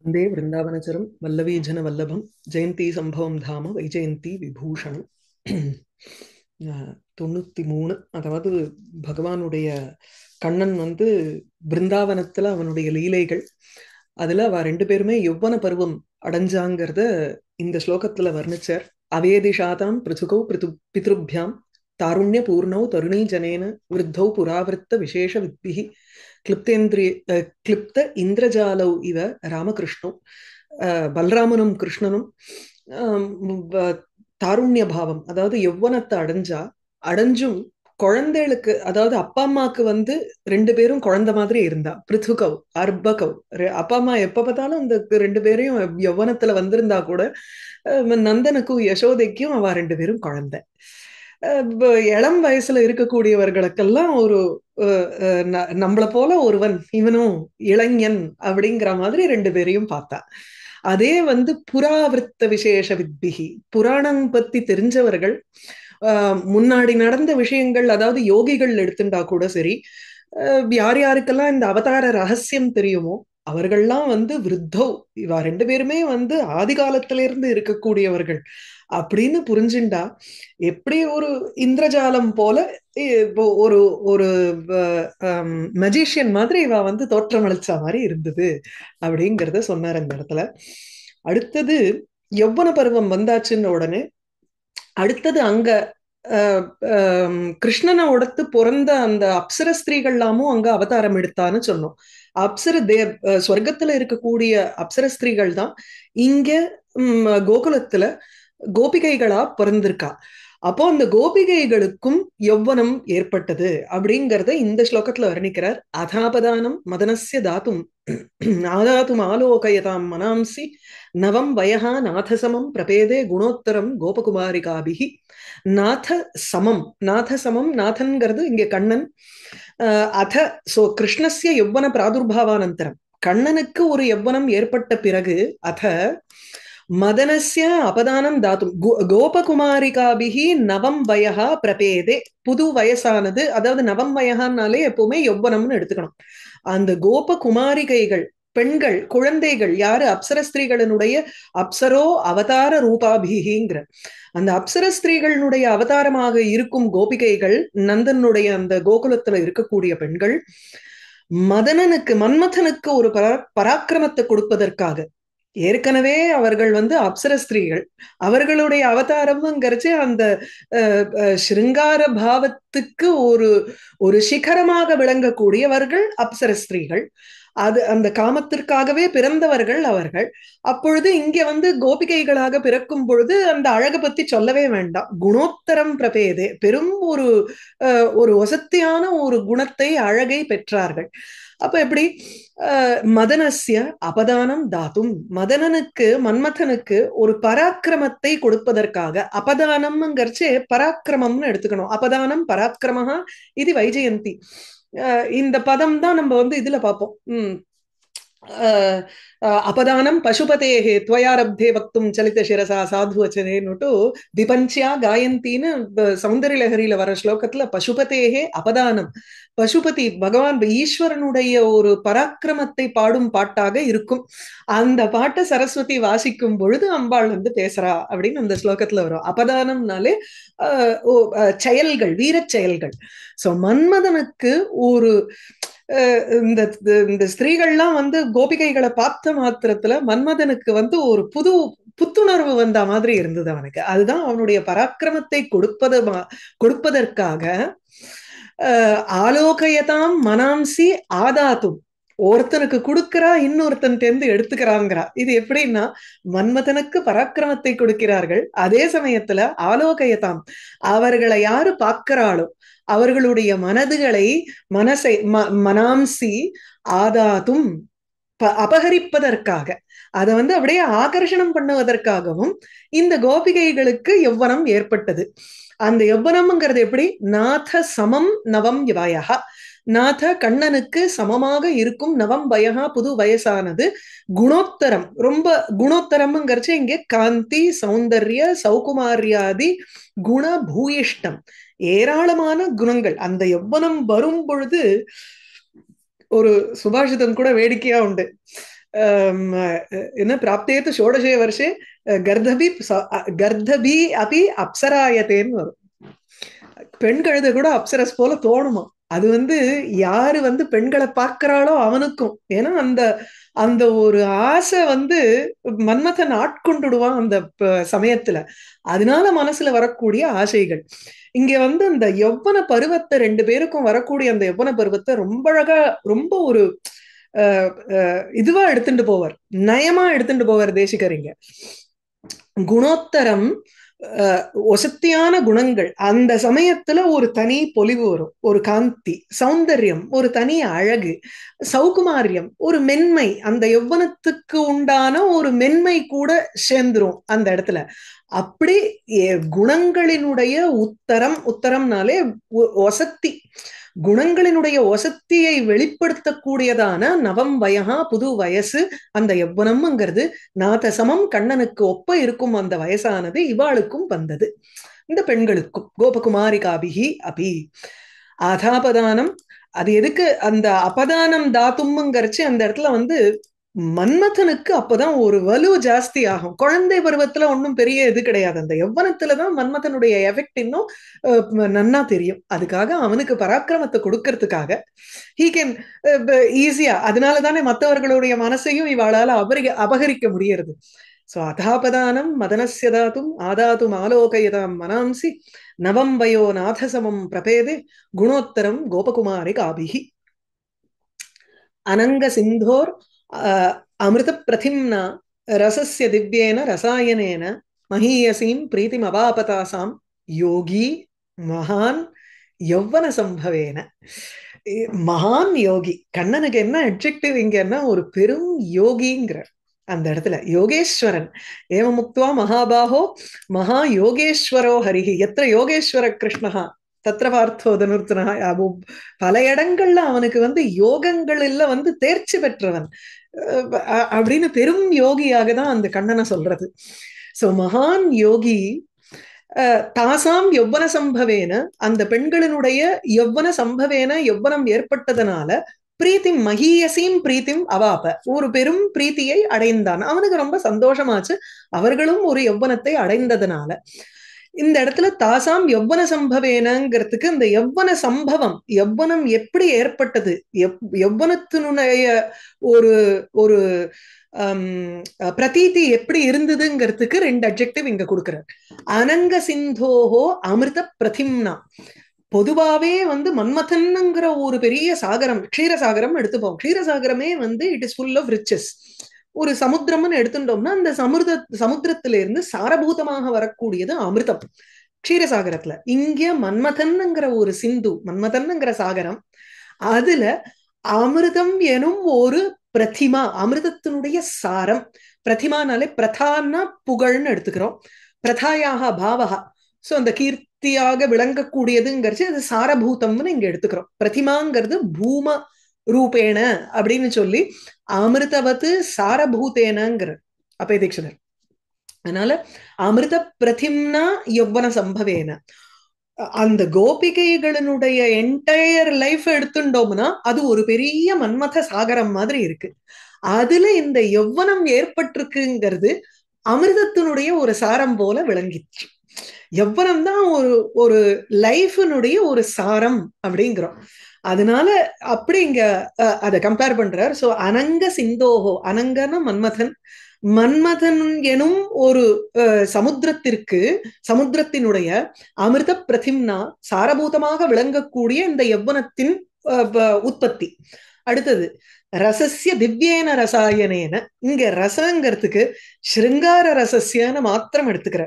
வந்தே விருந்தாவனச்சரம் வல்லவீஜன வல்லபம் ஜெயந்தி சம்பவம் தாம வைஜெயந்தி விபூஷணம். 93. அதாவது பகவானுடைய கண்ணன் பிருந்தாவனத்துல அவனுடைய லீலைகள், அதுல அவ ரெண்டு பேருமே யௌவன பருவம் அடைஞ்சாங்கிறத இந்த ஸ்லோகத்துல வர்ணிச்சார். அவேதிஷாதாம் பிருதுகௌ பித்ருபியாம் தாருண்ய பூர்ணௌ தருணீ ஜனேன விருத்தௌ புராவிருத்த விசேஷ வித்பிஹி கிளிப்தேந்திரிய கிளிப்த இந்திரஜாலௌ இவ ராமகிருஷ்ணோ. பலராமனும் கிருஷ்ணனும் தாருண்ய பாவம், அதாவது யௌவனத்தை அடைஞ்சும் குழந்தைகளுக்கு, அதாவது அப்பா அம்மாக்கு ரெண்டு பேரும் குழந்தை மாதிரி இருந்தா. பிருத்துகவ் அர்பகவ், அப்பா அம்மா எப்ப பார்த்தாலும் அந்த ரெண்டு பேரையும் யௌவனத்துல வந்திருந்தா கூட நந்தனுக்கும் யசோதைக்கும் அவ ரெண்டு பேரும் குழந்தை. இளம் வயசுல இருக்கக்கூடியவர்களுக்கெல்லாம் ஒரு நம்மளை போல ஒருவன், இவனும் இளைஞன் அப்படிங்கிற மாதிரி ரெண்டு பேரையும் பார்த்தா. அதே புராவிருத்த விசேஷ வித்பிகி, புராணம் பத்தி தெரிஞ்சவர்கள், முன்னாடி நடந்த விஷயங்கள், அதாவது யோகிகள் எடுத்துட்டா கூட சரி, யார் யாருக்கெல்லாம் இந்த அவதார ரகசியம் தெரியுமோ அவர்கள்லாம் விருத்தோ, இவ ரெண்டு பேருமே ஆதி காலத்தில இருந்து இருக்கக்கூடியவர்கள் அப்படின்னு புரிஞ்சுண்டா. எப்படி ஒரு இந்திரஜாலம் போல ஒரு ஒரு மெஜிஷியன் மாதிரி இவ தோற்றமளிச்ச மாதிரி இருந்தது அப்படிங்கிறத சொன்னார் அந்த இடத்துல. அடுத்தது யௌவன பருவம் வந்தாச்சுன்னு உடனே அடுத்தது அங்க கிருஷ்ணனை உடத்து பிறந்த அந்த அப்சர ஸ்திரீகள்லாமும் அங்க அவதாரம் எடுத்தான்னு சொன்னோம். ஸ்வர்க்கத்துல இருக்கக்கூடிய அப்சர ஸ்திரீகள் தான் இங்க கோகுலத்துல கோபிகைகளா பிறந்திருக்கா. அப்போ அந்த கோபிகைகளுக்கும் யௌவனம் ஏற்பட்டது அப்படிங்கறத இந்த ஸ்லோகத்துல வர்ணிக்கிறார். அதாபதானம் மதனஸ்ய தாத்தும் ஆதாத்தும் ஆலோகயதாம் மனாம்சி நவம் வயஹா நாதசமம் பிரபேதே குணோத்தரம் கோபகுமாரிகாபிகி. நாத சமம், நாத சமம், நாதன்கிறது இங்க கண்ணன். அத சோ கிருஷ்ணஸ்ய யௌவன பிராதுர்பாவானந்தரம், கண்ணனுக்கு ஒரு யௌவனம் ஏற்பட்ட பிறகு, அத மதனஸ்ய அபதானம் தாத்தும் கோபகுமாரிகாபிகி நவம் வயஹா பிரபேதே, புது வயசானது, அதாவது நவம் வயகான்னாலே எப்பவுமே யௌவனம்னு எடுத்துக்கணும். அந்த கோபகுமாரிகைகள், பெண்கள், குழந்தைகள் யாரு? அப்சர ஸ்திரீகளினுடைய அப்சரோ அவதார ரூபாபிகிங்கிற அந்த அப்சர ஸ்திரீகளினுடைய அவதாரமாக இருக்கும் கோபிகைகள், நந்தனுடைய அந்த கோகுலத்துல இருக்கக்கூடிய பெண்கள், மதனனுக்கு மன்மதனுக்கு ஒரு பராக்கிரமத்தை கொடுப்பதற்காக, ஏற்கனவே அவர்கள் அப்சர ஸ்திரீகள், அவர்களுடைய அவதாரம்ங்கிறச்சு அந்த ஸ்ருங்கார பாவத்துக்கு ஒரு ஒரு சிகரமாக விளங்கக்கூடியவர்கள் அப்சர ஸ்திரீகள். அது அந்த காமத்திற்காகவே பிறந்தவர்கள் அவர்கள். அப்பொழுது இங்க கோபிகைகளாக பிறக்கும் பொழுது அந்த அழகை பத்தி சொல்லவே வேண்டாம். குணோத்தரம் பிரபேதே, பெரும் ஒரு ஒரு வசத்தியான ஒரு குணத்தை, அழகை பெற்றார்கள். அப்ப எப்படி மதனஸ்ய அபதானம் தாத்தும், மதனனுக்கு மன்மதனுக்கு ஒரு பராக்கிரமத்தை கொடுப்பதற்காக, அபதானம்ங்கிறச்சே பராக்கிரமம்னு எடுத்துக்கணும். அபதானம் பராக்கிரமஹா இது வைஜெயந்தி. இந்த பதம் தான் நம்ம இதுல பார்ப்போம். அபதானம் பசுபதேஹே துவயாரப்தே வக்தும் சலித சிரசா சாது வச்சனேன்னுட்டு விபஞ்சியா காயந்தின்னு சௌந்தரிய லஹரியில வர ஸ்லோகத்துல பசுபதேஹே அபதானம், பசுபதி பகவான் ஈஸ்வரனுடைய ஒரு பராக்கிரமத்தை பாடும் பாட்டாக இருக்கும். அந்த பாட்டை சரஸ்வதி வாசிக்கும் பொழுது அம்பாள் பேசுறா அப்படின்னு அந்த ஸ்லோகத்துல வரும். அபதானம்னாலே செயல்கள், வீரச் செயல்கள். சோ மன்மதனுக்கு ஒரு இந்த இந்த ஸ்திரீகள்லாம் கோபிகைகளை பார்த்த மாத்திரத்துல மன்மதனுக்கு ஒரு புத்துணர்வு வந்த மாதிரி இருந்தது அவனுக்கு. அதுதான் அவனுடைய பராக்கிரமத்தை கொடுப்பதற்காக ஆலோகயதாம் மனாம்சி ஆதாத்தும், ஒருத்தனுக்கு கொடுக்கிறா, இன்னொருத்தன் தேர்ந்து எடுத்துக்கிறாங்கிறா. இது எப்படின்னா, மன்மதனுக்கு பராக்கிரமத்தை கொடுக்கிறார்கள், அதே சமயத்துல ஆலோகயதாம், அவர்களை யாரு பார்க்கிறாளோ அவர்களுடைய மனதுகளை, மனசை மனாம்சி ஆதாத்தும் அபகரிப்பதற்காக, அதை அப்படியே ஆகர்ஷணம் பண்ணுவதற்காகவும் இந்த கோபிகைகளுக்கு யௌவனம் ஏற்பட்டது. அந்த யௌவனம்ங்கிறது எப்படி? நாத சமம் நவம் வயஹா, நாத கண்ணனுக்கு சமமாக இருக்கும், நவம் வயஹா புது வயசானது, குணோத்தரம், ரொம்ப குணோத்தரம்ங்கிறச்சு இங்கே காந்தி சௌந்தர்ய சௌகுமாரியாதி குண பூயிஷ்டம், ஏராளமான குணங்கள். அந்த யௌவனம் வரும் பொழுது ஒரு சுபாஷிதம் கூட வேடிக்கையா உண்டு. என்ன பிராப்தேத்து ஷோடசே வருஷே கர்தபி கர்தபி அபி அப்சராயத்தேன்னு வரும். பெண் கழுதை கூட அப்சரஸ் போல தோணுமா. அது யாரு பெண்களை பார்க்கிறாளோ அவனுக்கும். ஏன்னா அந்த அந்த ஒரு ஆசை மன்மதன் ஆட்கொண்டுடுவான் அந்த சமயத்துல. அதனால மனசுல வரக்கூடிய ஆசைகள். இங்க இந்த யௌவன பருவத்தை ரெண்டு பேருக்கும் வரக்கூடிய அந்த யௌவன பருவத்தை ரொம்ப அழகா, ரொம்ப ஒரு இதுவா எடுத்துட்டு போவார், நயமா எடுத்துட்டு போவார் தேசிகர். இங்க குணோத்தரம், ஒசத்தியான குணங்கள் அந்த சமயத்துல ஒரு தனி பொலிவு வரும், ஒரு காந்தி, சௌந்தர்யம், ஒரு தனி அழகு, சௌகுமாரியம், ஒரு மென்மை, அந்த யௌவனத்துக்கு உண்டான ஒரு மென்மை கூட சேர்ந்துரும் அந்த இடத்துல. அப்படி குணங்களினுடைய உத்தரம், உத்தரம்னாலே ஒசத்தி, குணங்களினுடைய ஒசத்தியை வெளிப்படுத்தக்கூடியதான நவம் வயகா, புது வயசு அந்த யௌவனம்ங்கிறது நாதசமம் கண்ணனுக்கு ஒப்ப இருக்கும் அந்த வயசானது இவாளுக்கும் வந்தது, இந்த பெண்களுக்கும். கோபகுமாரிகாபிகி அபி ஆதாபதானம். அது எதுக்கு அந்த அபதானம் தாத்தும்ங்கிறச்சு அந்த இடத்துல மன்மதனுக்கு அப்பதான் ஒரு வலு ஜாஸ்தி ஆகும். குழந்தை பருவத்துல ஒன்றும் பெரிய இது கிடையாது, அந்த யௌவனத்துலதான் மன்மதனுடைய எஃபெக்ட் இன்னும் நன்னா தெரியும். அதுக்காக அவனுக்கு பராக்கிரமத்தை கொடுக்கறதுக்காக ஹீ கேன் ஈஸியா, அதனாலதானே மற்றவர்களுடைய மனசையும் இவாளால அபகரிக்க முடியறது. சோ அதாபதானம் மதனஸ்ய தாத்தும் ஆதாத்தும் ஆலோகயதாம் மனாம்சி நவம் வயோ நாதசமம் பிரபேதே குணோத்தரம் கோபகுமாரி காபிகி. அனங்க சிந்தோர் அமிர்த பிரதிம்னா ரசஸ்ய திவ்யேன ரசாயனேன மகீயசீம் பிரீத்திம் அவாபதாசாம் யோகி மகான் யௌவன சம்பவேன. மகான் யோகி, கண்ணனுக்கு என்ன அட்ஜெக்டிவ் இங்கன்னா ஒரு பெரும் யோகிங்கிற அந்த இடத்துல யோகேஸ்வரன். ஏவ முக்துவா மகாபாகோ மகா யோகேஸ்வரோ ஹரிஹி எத்திர யோகேஸ்வர கிருஷ்ணஹா தத்திர பார்த்தோ தனுர்த்தனா. பல இடங்கள்ல அவனுக்கு யோகங்கள்ல தேர்ச்சி பெற்றவன் அப்படின்னு பெரும் யோகியாக தான் அந்த கண்ணனை சொல்றது. சோ மகான் யோகி தாசாம் யௌவன சம்பவேன, அந்த பெண்களினுடைய யௌவன சம்பவேன யௌவனம் ஏற்பட்டதனால பிரீத்திம் மகீயசீம் பிரீத்திம் அவாப, ஒரு பெரும் பிரீத்தியை அடைந்தான். அவனுக்கு ரொம்ப சந்தோஷமாச்சு, அவர்களும் ஒரு யௌவனத்தை அடைந்ததனால. இந்த இடத்துல தாசாம் யௌவன சம்பவேனங்கிறதுக்கு இந்த யௌவன சம்பவம், யௌவனம் எப்படி ஏற்பட்டது, யௌவனத்தினுடைய ஒரு ஒரு பிரதீதி எப்படி இருந்ததுங்கிறதுக்கு ரெண்டு அட்ஜெக்டிவ் இங்க கொடுக்கிறார். அனங்க சிந்தோஹோ அமிர்த பிரதிம்னா. பொதுவாவே மன்மதன்ங்கிற ஒரு பெரிய சாகரம், க்ஷீரசாகரம் எடுத்துப்போம். க்ஷீரசாகரமே it is full of riches. ஒரு சமுத்திரம்னு எடுத்துட்டோம்னா அந்த சமுத்திரத்திலிருந்து சாரபூதமாக வரக்கூடியது அமிர்தம் க்ஷீரசாகரத்துல. இங்க மன்மதன்ங்கிற ஒரு சிந்து, மன்மதன்ங்கிற சாகரம், அதுல அமிர்தம் எனும் ஒரு பிரதிமா, அமிர்தத்தினுடைய சாரம். பிரதிமானாலே பிரதான்னா புகழ்னு எடுத்துக்கிறோம், பிரதாயாக பாவகா, சோ அந்த கீர்த்தியாக விளங்கக்கூடியதுங்கிறது அது சாரபூதம்னு இங்க எடுத்துக்கிறோம். பிரதிமாங்கிறது பூம ரூபேண அப்படின்னு சொல்லி அமிர்தவத்து சாரபூதேனங்கிற அப்பே தீட்சிதர். அதனால அமிர்த பிரதிம்னா யௌவன சம்பவேன. அந்த கோபிகைகளினுடைய என்டையர் லைஃப் எடுத்துட்டோம்னா அது ஒரு பெரிய மன்மத சாகரம் மாதிரி இருக்கு. அதுல இந்த யௌவனம் ஏற்பட்டிருக்குங்கிறது அமிர்தத்தினுடைய ஒரு சாரம் போல விளங்கிச்சு. யௌவனம் தான் ஒரு ஒரு லைஃபினுடைய ஒரு சாரம் அப்படிங்கிறோம். அதனால அப்படி இங்க அதை கம்பேர் பண்றார். சோ அனங்க சிந்தோஹோ, அனங்கன மன்மதன், மன்மதன் எனும் ஒரு சமுத்திரத்திற்கு, சமுத்திரத்தினுடைய அமிர்த பிரதிம்னா சாரபூதமாக விளங்கக்கூடிய இந்த யௌவனத்தின் உற்பத்தி. அடுத்தது ரசஸ்ய திவ்யேன ரசாயனேன. இங்க ரசங்கிறதுக்கு ஸ்ருங்கார ரசஸ்யன்னு மாத்திரம் எடுத்துக்கிற.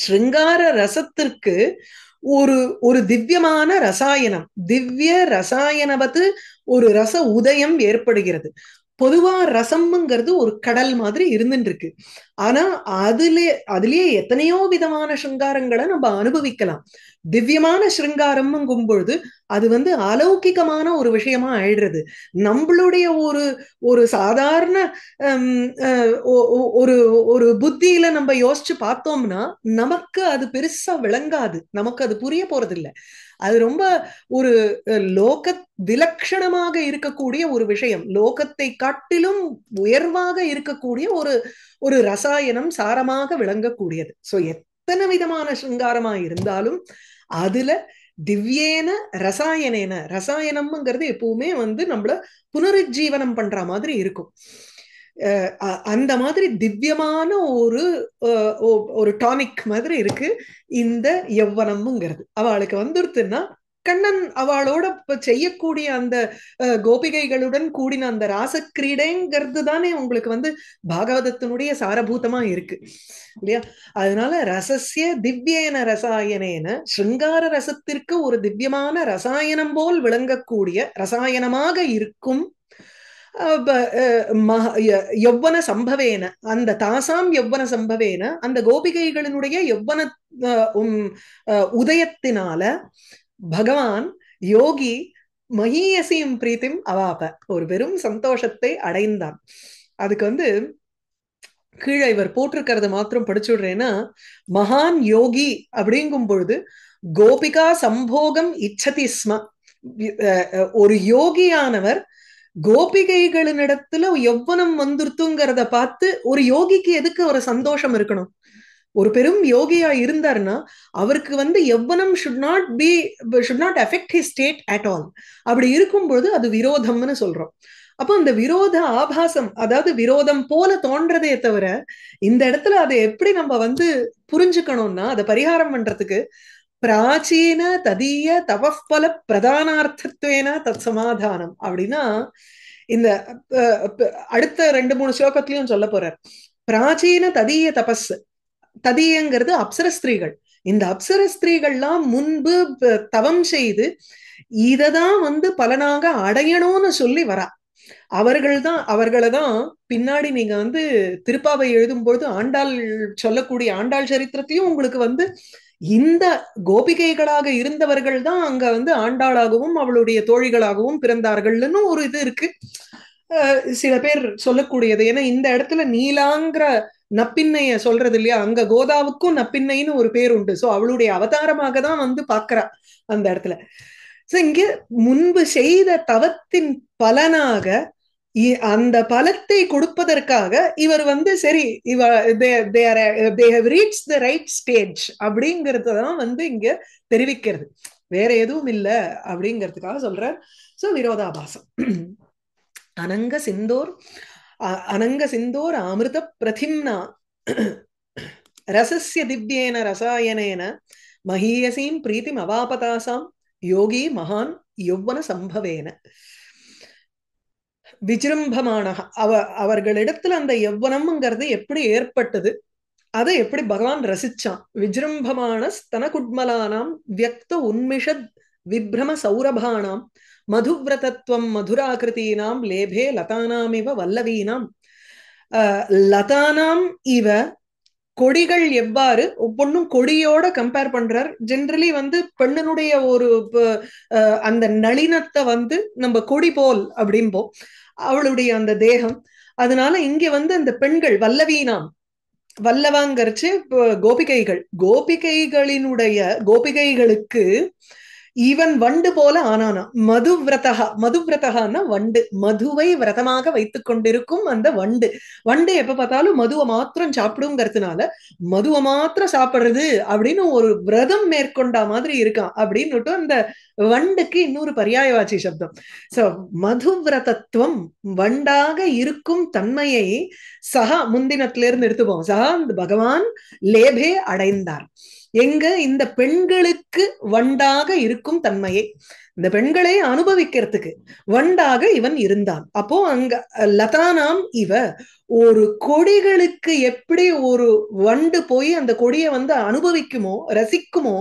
ஸ்ருங்கார ரசத்திற்கு ஒரு ஒரு திவ்யமான ரசாயனம், திவ்ய ரசாயனவத்து ஒரு ரச உதயம் ஏற்படுகிறது. பொதுவா ரசம்ங்கிறது ஒரு கடல் மாதிரி இருந்துட்டு இருக்கு. ஆனா அதுலயே எத்தனையோ விதமான சிருங்காரங்களை நம்ம அனுபவிக்கலாம். திவ்யமான சிருங்காரம்ங்கும் பொழுது அது அலௌகிகமான ஒரு விஷயமா ஆயிடுறது. நம்மளுடைய ஒரு ஒரு சாதாரண ஒரு ஒரு புத்தியில நம்ம யோசிச்சு பார்த்தோம்னா நமக்கு அது பெருசா விளங்காது, நமக்கு அது புரிய போறது இல்லை. அது ரொம்ப ஒரு லோக விலட்சணமாக இருக்கக்கூடிய ஒரு விஷயம், லோகத்தை காட்டிலும் உயர்வாக இருக்கக்கூடிய ஒரு ஒரு ரசாயனம் சாரமாக விளங்கக்கூடியது. சோ எத்தனை விதமான சிருங்காரமா இருந்தாலும் அதுல திவ்யேன ரசாயனேன, ரசாயனம்ங்கிறது எப்பவுமே நம்மள புனருஜ்ஜீவனம் பண்ற மாதிரி இருக்கும். அந்த மாதிரி திவ்யமான ஒரு ஒரு டானிக் மாதிரி இருக்கு இந்த யௌவனம்ங்கிறது. அவளுக்கு வந்துருத்துன்னா கண்ணன் அவளோட செய்யக்கூடிய அந்த கோபிகைகளுடன் கூடின அந்த ராசக்கிரீடைங்கிறது தானே உங்களுக்கு பாகவதத்தினுடைய சாரபூதமா இருக்கு இல்லையா? அதனால ரசஸ்ய திவ்யேன ரசாயனேன, சிருங்கார ரசத்திற்கு ஒரு திவ்யமான ரசாயனம் போல் விளங்கக்கூடிய ரசாயனமாக இருக்கும் யௌவன சம்பவேன, அந்த தாசாம் யௌவன சம்பவேன, அந்த கோபிகைகளினுடைய யௌவன உதயத்தினால பகவான் யோகி மகீயசியும் பிரீத்திம் அவாப, ஒரு பெரும் சந்தோஷத்தை அடைந்தான். அதுக்கு கீழே இவர் போட்டிருக்கிறத மாத்திரம் படிச்சுடுறேன்னா, மகான் யோகி அப்படிங்கும் பொழுது கோபிகா சம்போகம் இச்சதி ஸ்ம, ஒரு யோகியானவர் கோபிகைகளினிடத்துல யௌவனம் வந்துருத்துங்கிறத பார்த்து ஒரு யோகிக்கு எதுக்கு ஒரு சந்தோஷம் இருக்கணும்? ஒரு பெரும் யோகியா இருந்தார்னா அவருக்கு யௌவனம் should not affect his state at all. அப்படி இருக்கும்போது அது விரோதம்னு சொல்றோம். அப்போ அந்த விரோத ஆபாசம், அதாவது விரோதம் போல தோன்றதே தவிர இந்த இடத்துல அதை எப்படி நம்ம புரிஞ்சுக்கணும்னா அதை பரிகாரம் பண்றதுக்கு பிராச்சீன ததீய தவப்பல பிரதானார்த்தத்வேன தத் சமாதானம் அப்படின்னா, இந்த அடுத்த 2-3 ஸ்லோகத்திலையும் சொல்ல போறார். பிராச்சீன ததீய தபஸ், ததீயங்கிறது அப்சர ஸ்திரீகள். இந்த அப்சர ஸ்திரீகள்லாம் முன்பு தவம் செய்து இததான் பலனாக அடையணும்னு சொல்லி வரா. அவர்களை தான் பின்னாடி நீங்க திருப்பாவை எழுதும்போது ஆண்டாள் சொல்லக்கூடிய ஆண்டாள் சரித்திரத்தையும் உங்களுக்கு இந்த கோபிகைகளாக இருந்தவர்கள் தான் அங்க ஆண்டாளாகவும் அவளுடைய தோழிகளாகவும் பிறந்தார்கள்னு ஒரு இது இருக்கு. சில பேர் சொல்லக்கூடியது. ஏன்னா இந்த இடத்துல நீலாங்கிற நப்பின்னைய சொல்றது இல்லையா, அங்க கோதாவுக்கும் நப்பின்னைன்னு ஒரு பேர் உண்டு. சோ அவளுடைய அவதாரமாக தான் பாக்குறா அந்த இடத்துல. சோ இங்க முன்பு செய்த தவத்தின் பலனாக அந்த பலத்தை கொடுப்பதற்காக இவர் சரி they have reached the right stage அப்படிங்கறதான் இங்க தெரிவிக்கிறது, வேற எதுவும் இல்ல அப்படிங்கிறதுக்காக சொல்றார். சோ விரோதாபாசம். அனங்க சிந்தோர் அமிர்த பிரதிம்னா ரசஸ்ய திவ்யேன ரசாயனேன மகீயசீம் பிரீத்திம் அவாபதாசாம் யோகி மகான் யௌவன சம்பவேன. விஜிரும்பமான அவர்களிடத்துல அந்த யௌவனம்ங்கிறது எப்படி ஏற்பட்டது, அதை எப்படி பகவான் ரசிச்சான். விஜிரும்பமான ஸ்தன குட்மலானாம் வியக்த உன்மிஷத் விப்ரம சௌரபானாம் மதுவிரதத்துவம் மதுராகிருதீனாம் லேபே லதானாம் இவ வல்லவீனாம். லதானாம் இவ கொடிகள் எவ்வாறு, ஒவ்வொன்னும் கொடியோட கம்பேர் பண்றார். ஜென்ரலி பெண்ணனுடைய ஒரு அந்த நளினத்தை நம்ம கொடி போல் அப்படிம்போம் அவளுடைய அந்த தேகம். அதனால இங்க அந்த பெண்கள் வல்லவீனாம், வல்லவாங்கரிச்சு கோபிகைகளுக்கு ஈவன் வண்டு போல ஆனானா. மதுவிரதகான்னா வண்டு, மதுவை விரதமாக வைத்துக் கொண்டிருக்கும் அந்த வண்டு எப்ப பார்த்தாலும் மதுவை மாத்திரம் சாப்பிடுங்கிறதுனால மதுவை மாத்திரம் சாப்பிடுறது அப்படின்னு ஒரு விரதம் மேற்கொண்டா மாதிரி இருக்கான் அப்படின்னுட்டு அந்த வண்டுக்கு இன்னொரு பர்யாயவாச்சி சப்தம். சோ மதுவிரதத்துவம், வண்டாக இருக்கும் தன்மையை சகா முந்தினத்திலிருந்து எடுத்துப்போம். சகா பகவான் லேபே அடைந்தார். எங்க இந்த பெண்களுக்கு வண்டாக இருக்கும் தன்மையை. இந்த பெண்களை அனுபவிக்கிறதுக்கு வண்டாக இவன் இருந்தான். அப்போ அங்க லதானாம் இவ, ஒரு கொடிகளுக்கு எப்படி ஒரு வண்டு போய் அந்த கொடியை வந்து அனுபவிக்குமோ ரசிக்குமோ,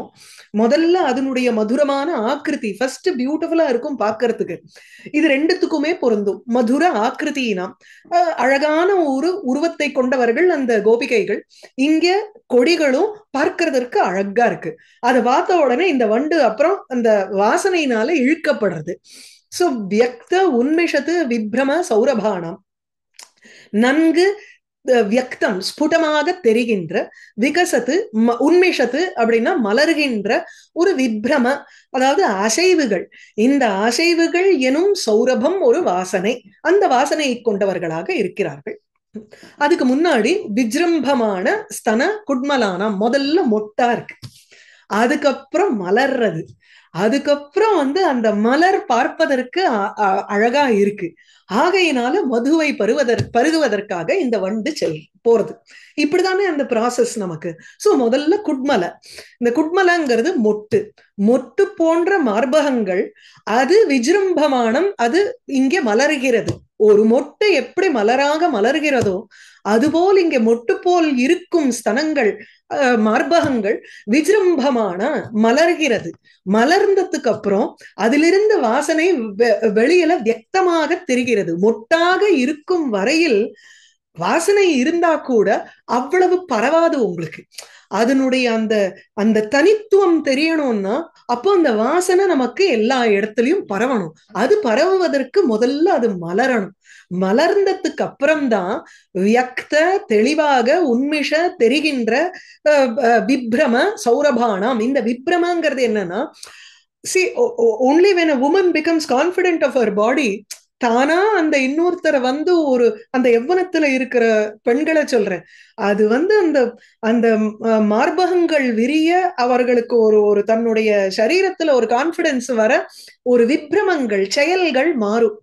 முதல்ல அதனுடைய மதுரமான ஆக்கிருதி ஃபர்ஸ்ட் பியூட்டிஃபுல்லா இருக்கும் பார்க்கறதுக்கு. இது ரெண்டுத்துக்குமே பொருந்தும். மதுர ஆக்கிருத்தினாம், அழகான ஒரு உருவத்தை கொண்டவர்கள் அந்த கோபிகைகள். இங்க கொடிகளும் பார்க்கறதற்கு அழகா இருக்கு. அதை பார்த்த உடனே இந்த வண்டு அப்புறம் அந்த வாசனையினால இழுக்கப்படுறது. சோ வியக்த உன்மிஷத்து விப்ரம சௌரபானம், நன்கு வியக்தம் ஸ்புடமாக தெரிகின்ற, விகசத்து உன்மிஷத்து அப்படின்னா மலர்கின்ற ஒரு விப்ரம, அதாவது அசைவுகள். இந்த அசைவுகள் எனும் சௌரபம் ஒரு வாசனை, அந்த வாசனையை கொண்டவர்களாக இருக்கிறார்கள். அதுக்கு முன்னாடி விஜிரும்பமான ஸ்தன குட்மலானம், முதல்ல மொட்டா இருக்கு, அதுக்கப்புறம் மலர்றது, அதுக்கப்புறம் வந்து அந்த மலர் பார்ப்பதற்கு அழகா இருக்கு. ஆகையினால மதுவை பருகுவதற்காக இந்த வண்டு போறது. இப்படிதானே அந்த ப்ராசஸ் நமக்கு. சோ முதல்ல குட்மலை, இந்த குட்மலைங்கிறது மொட்டு, மொட்டு போன்ற மார்பகங்கள், அது விஜிரும்பமானம், அது இங்கே மலர்கிறது. ஒரு மொட்டு எப்படி மலராக மலர்கிறதோ அதுபோல் இங்கே மொட்டு போல் இருக்கும் ஸ்தனங்கள், மார்பகங்கள் விஜிரும்பமான மலர்கிறது. மலர்ந்ததுக்கு அப்புறம் அதிலிருந்து வாசனை வெளியில வியக்தமாக தெரிகிறது. மொட்டாக இருக்கும் வரையில் வாசனை இருந்தா கூட அவ்வளவு பரவாது உங்களுக்கு. அதனுடைய அந்த அந்த தனித்துவம் தெரியணும்னா அப்போ அந்த வாசனை நமக்கு எல்லா இடத்துலயும் பரவணும். அது பரவுவதற்கு முதல்ல அது மலரணும். மலர்ந்ததுக்கு அப்புறம்தான் வியக்த தெளிவாக உன்மிஷ தெரிகின்ற விப்ரம சௌரபானம். இந்த விப்ரமங்கிறது என்னன்னா, see only when a woman becomes confident of her body, தானா அந்த இன்னொருத்தரை வந்து ஒரு அந்த எவ்வனத்துல இருக்கிற பெண்களை சொல்றேன், அது வந்து அந்த அந்த மார்பகங்கள் விரிய அவர்களுக்கு ஒரு ஒரு தன்னுடைய சரீரத்துல ஒரு கான்பிடன்ஸ் வர, ஒரு விப்ரமங்கள் செயல்கள் மாறும்.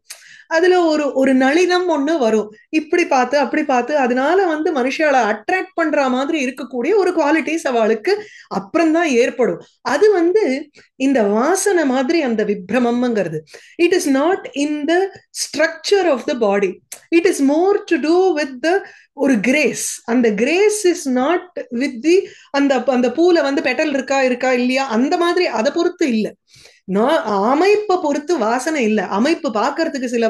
அதுல ஒரு ஒரு நளினம் ஒண்ணு வரும். இப்படி பார்த்து அப்படி பார்த்து அதனால வந்து மனுஷால அட்ராக்ட் பண்ற மாதிரி இருக்கக்கூடிய ஒரு குவாலிட்டிஸ் அவளுக்கு அப்புறம்தான் ஏற்படும். அது வந்து இந்த வாசனை மாதிரி அந்த விப்ரமம்ங்கிறது. It is not in the structure of the body, it is more to do with the ஒரு கிரேஸ். அந்த grace is not with the அந்த அந்த பூல வந்து பெட்டல் இருக்கா இருக்கா இல்லையா அந்த மாதிரி அதை பொறுத்து இல்லை. அமைப்பை பொறுத்து வாசனை இல்லை. அமைப்பு பார்க்கறதுக்கு சில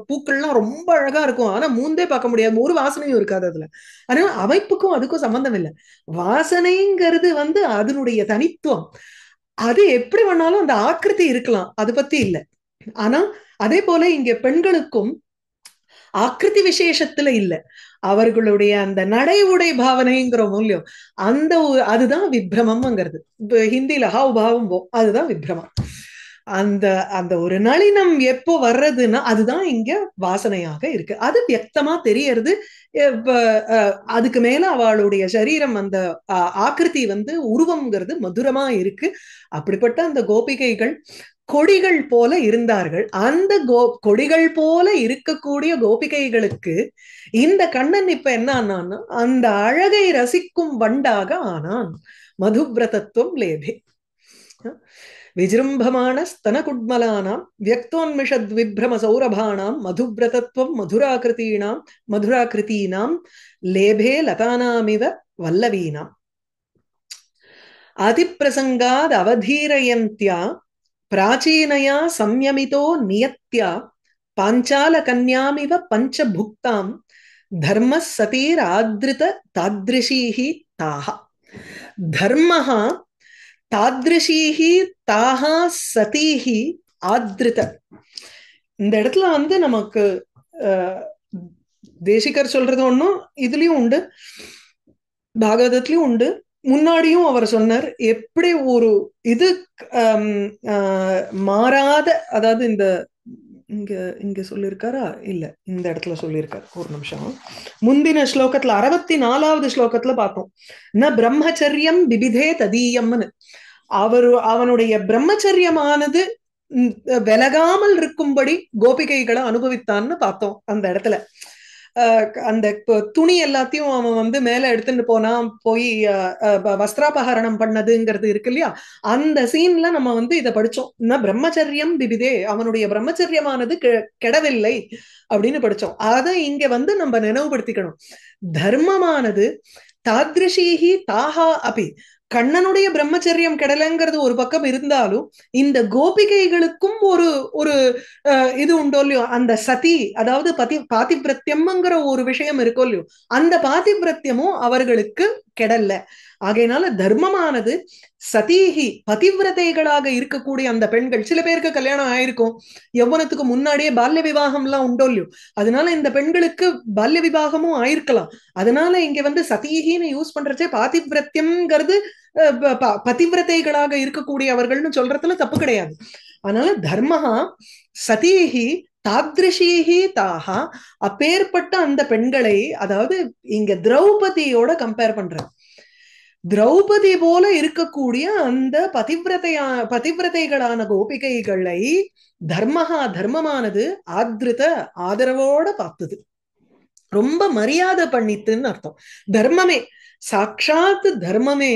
பூக்கள்லாம் ரொம்ப அழகா இருக்கும், ஆனா மூந்தே பார்க்க முடியாது, ஒரு வாசனையும் இருக்காது அதுல. ஆனா அமைப்புக்கும் அதுக்கும் சம்பந்தம் இல்லை. வாசனைங்கிறது வந்து அதனுடைய தனித்துவம். அது எப்படி வேணாலும் அந்த ஆக்கிருதி இருக்கலாம், அது பத்தி இல்லை. ஆனா அதே போல இங்க பெண்களுக்கும் ஆக்கிருதி விசேஷத்துல இல்ல, அவர்களுடைய அந்த நடை உடை பாவனைங்கிற மூலியம் அந்த அதுதான் விப்ரமம்ங்கிறது. ஹிந்தியில ஹாவ் பாவம் அதுதான் விப்ரமம். அந்த அந்த ஒரு நளினம் எப்போ வர்றதுன்னா அதுதான் இங்க வாசனையாக இருக்கு. அது வியக்தமா தெரியறது. அதுக்கு மேல அவளுடைய சரீரம் அந்த ஆக்கிருதி வந்து உருவம்ங்கிறது மதுரமா இருக்கு. அப்படிப்பட்ட அந்த கோபிகைகள் கொடிகள் போல இருந்தார்கள். அந்த கொடிகள் போல இருக்கக்கூடிய கோபிகைகளுக்கு இந்த கண்ணன் இப்ப என்ன ஆனான்னா அந்த அழகை ரசிக்கும் வண்டாக ஆனான். மதுபிரதத்துவம் லேபே. விஜிரும்பமான ஸ்தன குட்மலானாம் வியக்தோன்மிஷத் விப்ரம சௌரபானாம் மதுபிரதத்துவம் மதுராகிருதீனாம் லேபே லதானாமிவ வல்லவீனாம். அதிப்பிரசங்காத் அவதீரயந்த்யா பிராச்சீனயா சம்யமிதோ நியத்யா பாஞ்சால கன்யாமிவ பஞ்சபுக்தாம் தர்ம சதீர் ஆத்ரித தாத்ரிஷீஹி தாஹா. தர்மஹா தாத்ரிஷீஹி தாஹா சதீஹி ஆத்ரித. இந்த இடத்துல வந்து நமக்கு தேசிகர் சொல்றது ஒன்றும் இதுலயும் உண்டு, பாகவதத்திலயும் உண்டு, முன்னாடியும் அவர் சொன்னார். எப்படி ஒரு இது மாறாத, அதாவது இந்த இங்க இங்க சொல்லியிருக்காரா இல்ல இந்த இடத்துல சொல்லியிருக்காரு, ஒரு நிமிஷம். முந்தின ஸ்லோகத்துல 64வது ஸ்லோகத்துல பார்த்தோம், ந பிரம்மச்சரியம் பிபிதே ததீயம்னு. அவனுடைய பிரம்மச்சரியமானது விலகாமல் இருக்கும்படி கோபிகைகளை அனுபவித்தான்னு பார்த்தோம் அந்த இடத்துல. அந்த துணி எல்லாத்தையும் அவன் வந்து மேல எடுத்துட்டு போனா போய் வஸ்திராபகரணம் பண்ணதுங்கிறது இருக்கு இல்லையா? அந்த சீன்ல நம்ம வந்து இதை படிச்சோம். பிரம்மச்சரியம் பிபிதே, அவனுடைய பிரம்மச்சரியமானது கெடவில்லை அப்படின்னு படிச்சோம். அதை இங்க வந்து நம்ம நினைவுபடுத்திக்கணும். தர்மமானது தாத்ரிஷீஹி தாஹா அபி, கண்ணனுடைய பிரம்மச்சரியம் கெடலைங்கிறது ஒரு பக்கம் இருந்தாலும் இந்த கோபிகைகளுக்கும் ஒரு ஒரு இது உண்டோ இல்லையோ, அந்த சதி, அதாவது பாதிவிரத்தியம்ங்கிற ஒரு விஷயம் இருக்கோ இல்லையோ, அந்த பாதிவிரத்தியமும் அவர்களுக்கு கெடல்ல. ஆகையினால தர்மமானது சதீகி பதிவிரதைகளாக இருக்கக்கூடிய அந்த பெண்கள், சில பேருக்கு கல்யாணம் ஆயிருக்கும், யௌவனத்துக்கு முன்னாடியே பால்ய விவாகம் எல்லாம் உண்டோ இல்லையோ, அதனால இந்த பெண்களுக்கு பால்ய விவாகமும் ஆயிருக்கலாம். அதனால இங்க வந்து சதீகின்னு யூஸ் பண்றச்சே பாதிவிரத்தியம்ங்கிறது பதிவிரதைகளாக இருக்கக்கூடியவர்கள்னு சொல்றதுல தப்பு கிடையாது. அதனால தர்மஹா சதீஹி தாத்ரிஷீஹி தாஹா, அப்பேற்பட்ட அந்த பெண்களை, அதாவது இங்க திரௌபதியோட கம்பேர் பண்ற, திரௌபதி போல இருக்கக்கூடிய அந்த பதிவிரதைகளான கோபிகைகளை தர்மஹா தர்மமானது ஆத்ருத ஆதரவோட பார்த்தது, ரொம்ப மரியாதை பண்ணித்துன்னு அர்த்தம். தர்மமே, சாட்சாத் தர்மமே,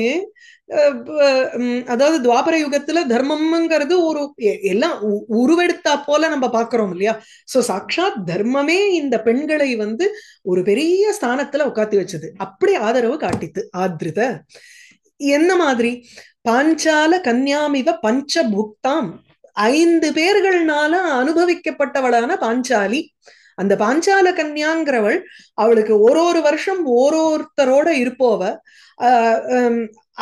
அதாவது துவாபர யுகத்துல தர்மம்ங்கிறது ஒரு எல்லாம் உருவெடுத்தா போல நம்ம பாக்குறோம் இல்லையா? சோ சாட்சாத் தர்மமே இந்த பெண்களை வந்து ஒரு பெரிய ஸ்தானத்துல உட்காத்தி வச்சது, அப்படி ஆதரவு காட்டித்து. ஆத்ருத என்ன மாதிரி? பாஞ்சால கன்யாமிவ பஞ்சபுக்தாம், 5 பேர்கள்னால அனுபவிக்கப்பட்டவளான பாஞ்சாலி. அந்த பாஞ்சால கன்யாங்கிறவள், அவளுக்கு ஒரு வருஷம் ஒருத்தரோட இருப்போவ,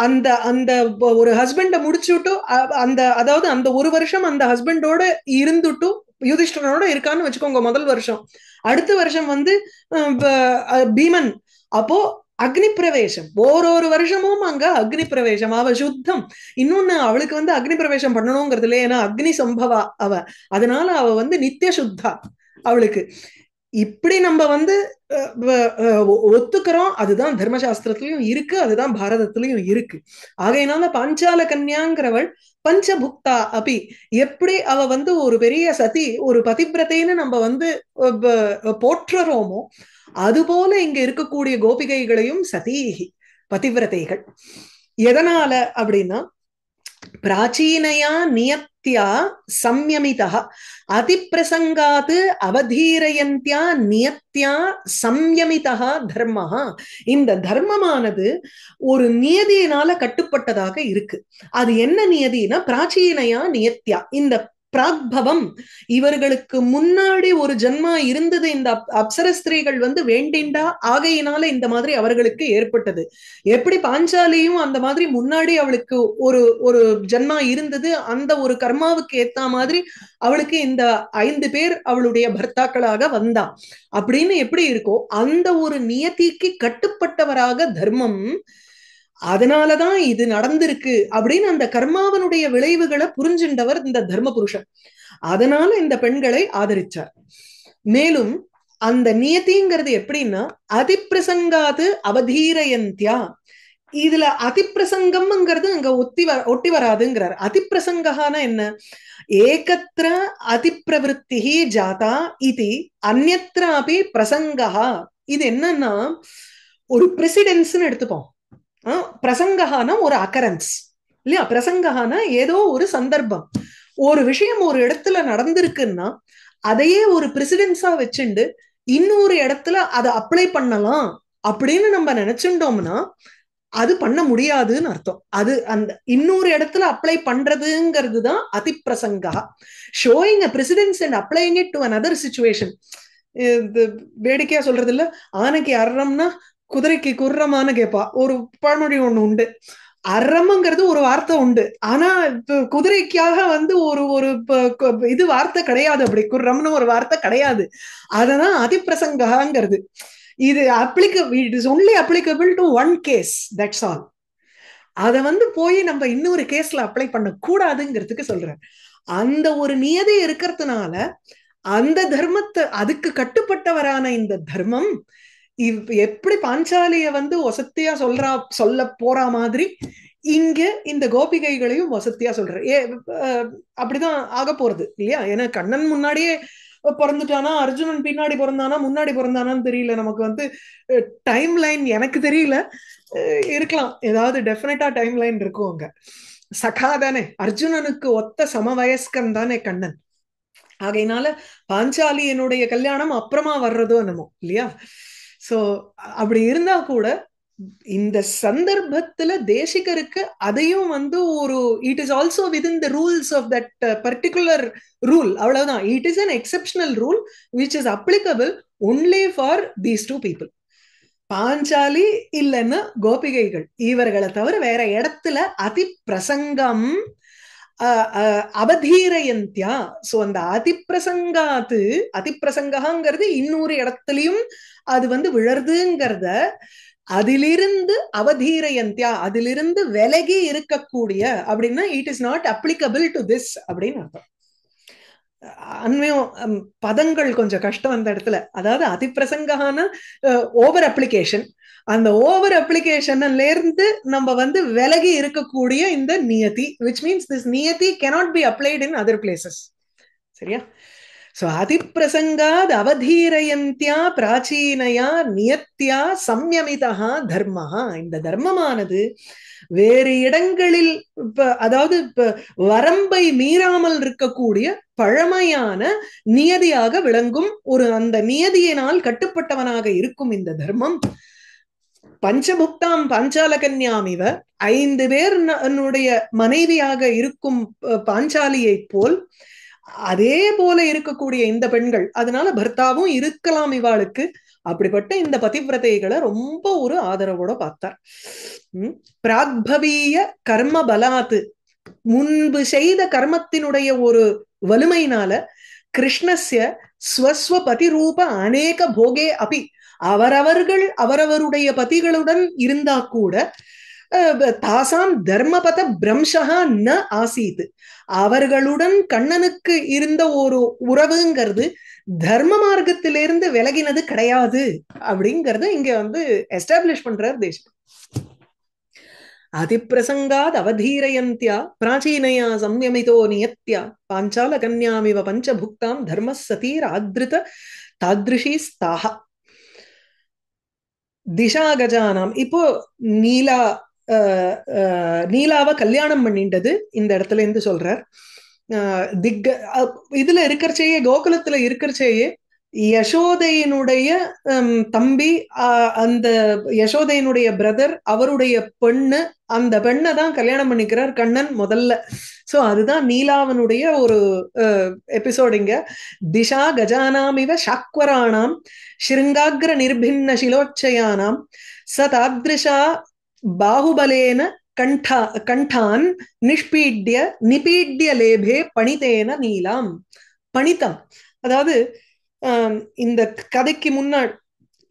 அந்த அந்த ஒரு ஹஸ்பண்ட முடிச்சுட்டு, அந்த அதாவது அந்த ஒரு வருஷம் அந்த ஹஸ்பண்டோட இருந்துட்டு யுதிஷ்டரோட இருக்கான்னு வச்சுக்கோங்க முதல் வருஷம். அடுத்த வருஷம் வந்து பீமன், அப்போ அக்னி பிரவேசம், ஒரு வருஷமும் அங்க அக்னி பிரவேசம், அவ சுத்தம். இன்னொன்னு அவளுக்கு வந்து அக்னி பிரவேசம் பண்ணணுங்கிறது இல்லையா, ஏன்னா அக்னி சம்பவா அவ, அதனால அவ வந்து நித்திய சுத்தா அவளுக்கு. இப்படி நம்ம வந்து ஒத்துக்கிறோம், அதுதான் தர்மசாஸ்திரத்திலையும் இருக்கு, அதுதான் பாரதத்திலையும் இருக்கு. ஆகையினால பாஞ்சால கன்யாங்கிறவள் பஞ்சபுக்தா அபி, எப்படி அவ வந்து ஒரு பெரிய சதி, ஒரு பதிவிரத்தைன்னு நம்ம வந்து போற்றுறோமோ, அதுபோல இங்க இருக்கக்கூடிய கோபிகைகளையும் சதீகி பதிவிரதைகள். எதனால அப்படின்னா, பிராச்சீனையா நியத்தியா சம்யமிதா அதிப்பிரசங்காத் அவதீரயந்தியா நியத்தியா சம்யமிதா தர்மஹா, இந்த தர்மமானது ஒரு நியதியினால கட்டுப்பட்டதாக இருக்கு. அது என்ன நியதினா, பிராச்சீனையா நியத்தியா, இந்த பிராக்பவம், இவர்களுக்கு முன்னாடி ஒரு ஜன்மா இருந்தது, இந்த அப்சர ஸ்திரீகள் வந்து வேண்டிண்டா, ஆகையினால இந்த மாதிரி அவர்களுக்கு ஏற்பட்டது. எப்படி பாஞ்சாலியும் அந்த மாதிரி முன்னாடி அவளுக்கு ஒரு ஒரு ஜன்மா இருந்தது, அந்த ஒரு கர்மாவுக்கு ஏத்த மாதிரி அவளுக்கு இந்த 5 பேர் அவளுடைய பர்த்தாக்களாக வந்தா, அப்படின்னு எப்படி இருக்கோ அந்த ஒரு நியதிக்கு கட்டுப்பட்டவராக தர்மம், அதனாலதான் இது நடந்திருக்கு அப்படின்னு அந்த கர்மாவனுடைய விளைவுகளை புரிஞ்சின்றவர் இந்த தர்ம புருஷன். அதனால இந்த பெண்களை ஆதரிச்சார். மேலும் அந்த நியதிங்கிறது எப்படின்னா, அதிப்பிரசங்காது அவதீரயந்தியா, இதுல அதிப்பிரசங்கம்ங்கிறது அங்க ஒட்டி வராதுங்கிறார். அதிப்பிரசங்கான என்ன? ஏகத்திர அதிப்பிரவருத்தி ஜாதா இது அந்நத்திர அபி பிரசங்கா. இது என்னன்னா, ஒரு பிரசிடென்ஸ்னு எடுத்துப்போம். பிரசங்கான ஒரு அக்கரன்ஸ் இல்லையா? பிரசங்கான ஏதோ ஒரு சந்தர்ப்பம், ஒரு விஷயம் ஒரு இடத்துல நடந்திருக்குன்னா அதையே ஒரு பிரசிடென்ஸா வச்சுண்டு இன்னொரு இடத்துல அதை அப்ளை பண்ணலாம் அப்படின்னு நம்ம நினைச்சுட்டோம்னா அது பண்ண முடியாதுன்னு அர்த்தம். அது அந்த இன்னொரு இடத்துல அப்ளை பண்றதுங்கிறது தான் அதிப்பிரசங்கா. Showing a precedence and applying it to another situation. வேடிக்கையா சொல்றது இல்ல, ஆனைக்கு அறம்னா குதிரைக்கு குர்ரமானு கேட்பா, ஒரு பழமொழி ஒண்ணு உண்டு. அறம்ங்கிறது ஒரு வார்த்தை உண்டு, ஆனா குதிரைக்காக வந்து ஒரு ஒரு இது வார்த்தை கிடையாது, அப்படி குர்ரம்னு ஒரு வார்த்தை கிடையாது. அததான் அதிப்பிரசங்காங்கிறது. இது it is only applicable to one case, that's all. அத வந்து போய் நம்ம இன்னொரு கேஸ்ல அப்ளை பண்ண கூடாதுங்கிறதுக்கு சொல்றேன். அந்த ஒரு நியதி இருக்கிறதுனால அந்த தர்மத்தை, அதுக்கு கட்டுப்பட்டவரான இந்த தர்மம் எப்படி பாஞ்சாலிய வந்து வசத்தியா சொல்ல போற மாதிரி இங்க இந்த கோபிகைகளையும் வசத்தியா சொல்ற. அப்படிதான் ஆக போறது இல்லையா? ஏன்னா கண்ணன் முன்னாடியே பிறந்துட்டானா, அர்ஜுனன் பின்னாடி பிறந்தானா முன்னாடி பிறந்தானான்னு தெரியல. நமக்கு வந்து டைம் லைன் எனக்கு தெரியல. இருக்கலாம், ஏதாவது டெஃபினட்டா டைம் லைன் இருக்கும் அங்க. சகா தானே, அர்ஜுனனுக்கு ஒத்த சமவயஸ்கன் தானே கண்ணன். ஆகையினால பாஞ்சாலி என்னுடைய கல்யாணம் அப்புறமா வர்றதோ என்னமோ இல்லையா. சோ அப்படி இருந்தா கூட இந்த சந்தர்ப்பத்துல தேசிகருக்கு அதையும் வந்து ஒரு it is also within the rules of that particular rule, அவ்வளவுதான். It is an exceptional rule which is applicable only for these two people. Panchali இல்லைன்னா கோபிகைகள், இவர்களை தவிர வேற இடத்துல அதி பிரசங்கம் அவதீரயந்தியா. சோ அந்த அதிப்பிரசங்காத்து, அதிப்பிரசங்காங்கிறது இன்னொரு இடத்துலயும் அது வந்து விழருதுங்கிறத, அதிலிருந்து அவதீரயந்தியா, அதிலிருந்து விலகி இருக்கக்கூடிய அப்படின்னா it is not applicable to this அப்படின்னு அர்த்தம். அண்மையும் பதங்கள் கொஞ்சம் கஷ்டம் அந்த இடத்துல. அதாவது அதிப்பிரசங்கான ஓவர் அப்ளிகேஷன், அந்த ஓவர் அப்ளிகேஷன்ல இருந்து நம்ம வந்து விலகி இருக்கக்கூடிய இந்த நியதி, விச் மீன்ஸ் திஸ் நியதி cannot be applied in other places. சரியா? சோ அதிப்பிரசங்காத் அவதீரயந்தியா பிராச்சீனயா நியத்தியா சம்யமிதா தர்மஹா. இந்த தர்மமானது வேறு இடங்களில் அதாவது வரம்பை மீறாமல் இருக்கக்கூடிய பழமையான நியதியாக விளங்கும், ஒரு அந்த நியதியினால் கட்டுப்பட்டவனாக இருக்கும் இந்த தர்மம். பஞ்சபுக்தாம் பாஞ்சாலகன்யாம் இவ, 5 பேர் என்னுடைய மனைவியாக இருக்கும் பாஞ்சாலியை போல் அதே போல இருக்கக்கூடிய இந்த பெண்கள், அதனால பர்த்தாவும் இருக்கலாம் இவாளுக்கு. அப்படிப்பட்ட இந்த பதிவிரதைகளை ரொம்ப ஒரு ஆதரவோட பார்த்தார். பிராக்பவீய கர்ம பலாத்து, முன்பு செய்த கர்மத்தினுடைய ஒரு வலிமையினால, கிருஷ்ணஸ்ய ஸ்வஸ்வ பதிரூப அநேக போகே அபி, அவரவர்கள் அவரவருடைய பதிகளுடன் இருந்தா கூட தாசாம் தர்மபத பிரம்சகா ந ஆசீத், அவர்களுடன் கண்ணனுக்கு இருந்த ஒரு உறவுங்கிறது தர்ம மார்க்கத்திலிருந்து விலகினது கிடையாது அப்படிங்கறத இங்க வந்து எஸ்டாப்ளிஷ் பண்றார் தேசம். அதிப்பிரசங்காத் அவதீரயந்தியா பிராச்சீனயா சம்யமிதோ நியத்யா பாஞ்சால கன்யாமிவ பஞ்சபுக்தாம் தர்ம சதீர் ஆத்ருத தாத்ருஷி ஸ்தாஹா திஷா கஜானாம். இப்போ நீலாவை கல்யாணம் பண்ணிண்டது இந்த இடத்துல இருந்து சொல்றார். இதுல இருக்கிறச்சேயே, கோகுலத்துல இருக்கிறச்சேயே யசோதையினுடைய தம்பி, அந்த யசோதையினுடைய பிரதர், அவருடைய பெண்ணு, அந்த பெண்ணை தான் கல்யாணம் பண்ணிக்கிறார் கண்ணன் முதல்ல. சோ அதுதான் நீலாவனுடைய ஒரு எபிசோட் இங்க. திஷா கஜானாம் இவ சாக்வராணாம் ஸ்ருங்காக்ர நிர்பின்ன சிலோச்சயானாம் ச தாத்ருஷா பாகுபலேன கண்டான் நிஷ்பீட்ய நிபீட்ய லேபே பணிதேன நீலாம். பணித்தம், அதாவது இந்த கதைக்கு முன்னாடி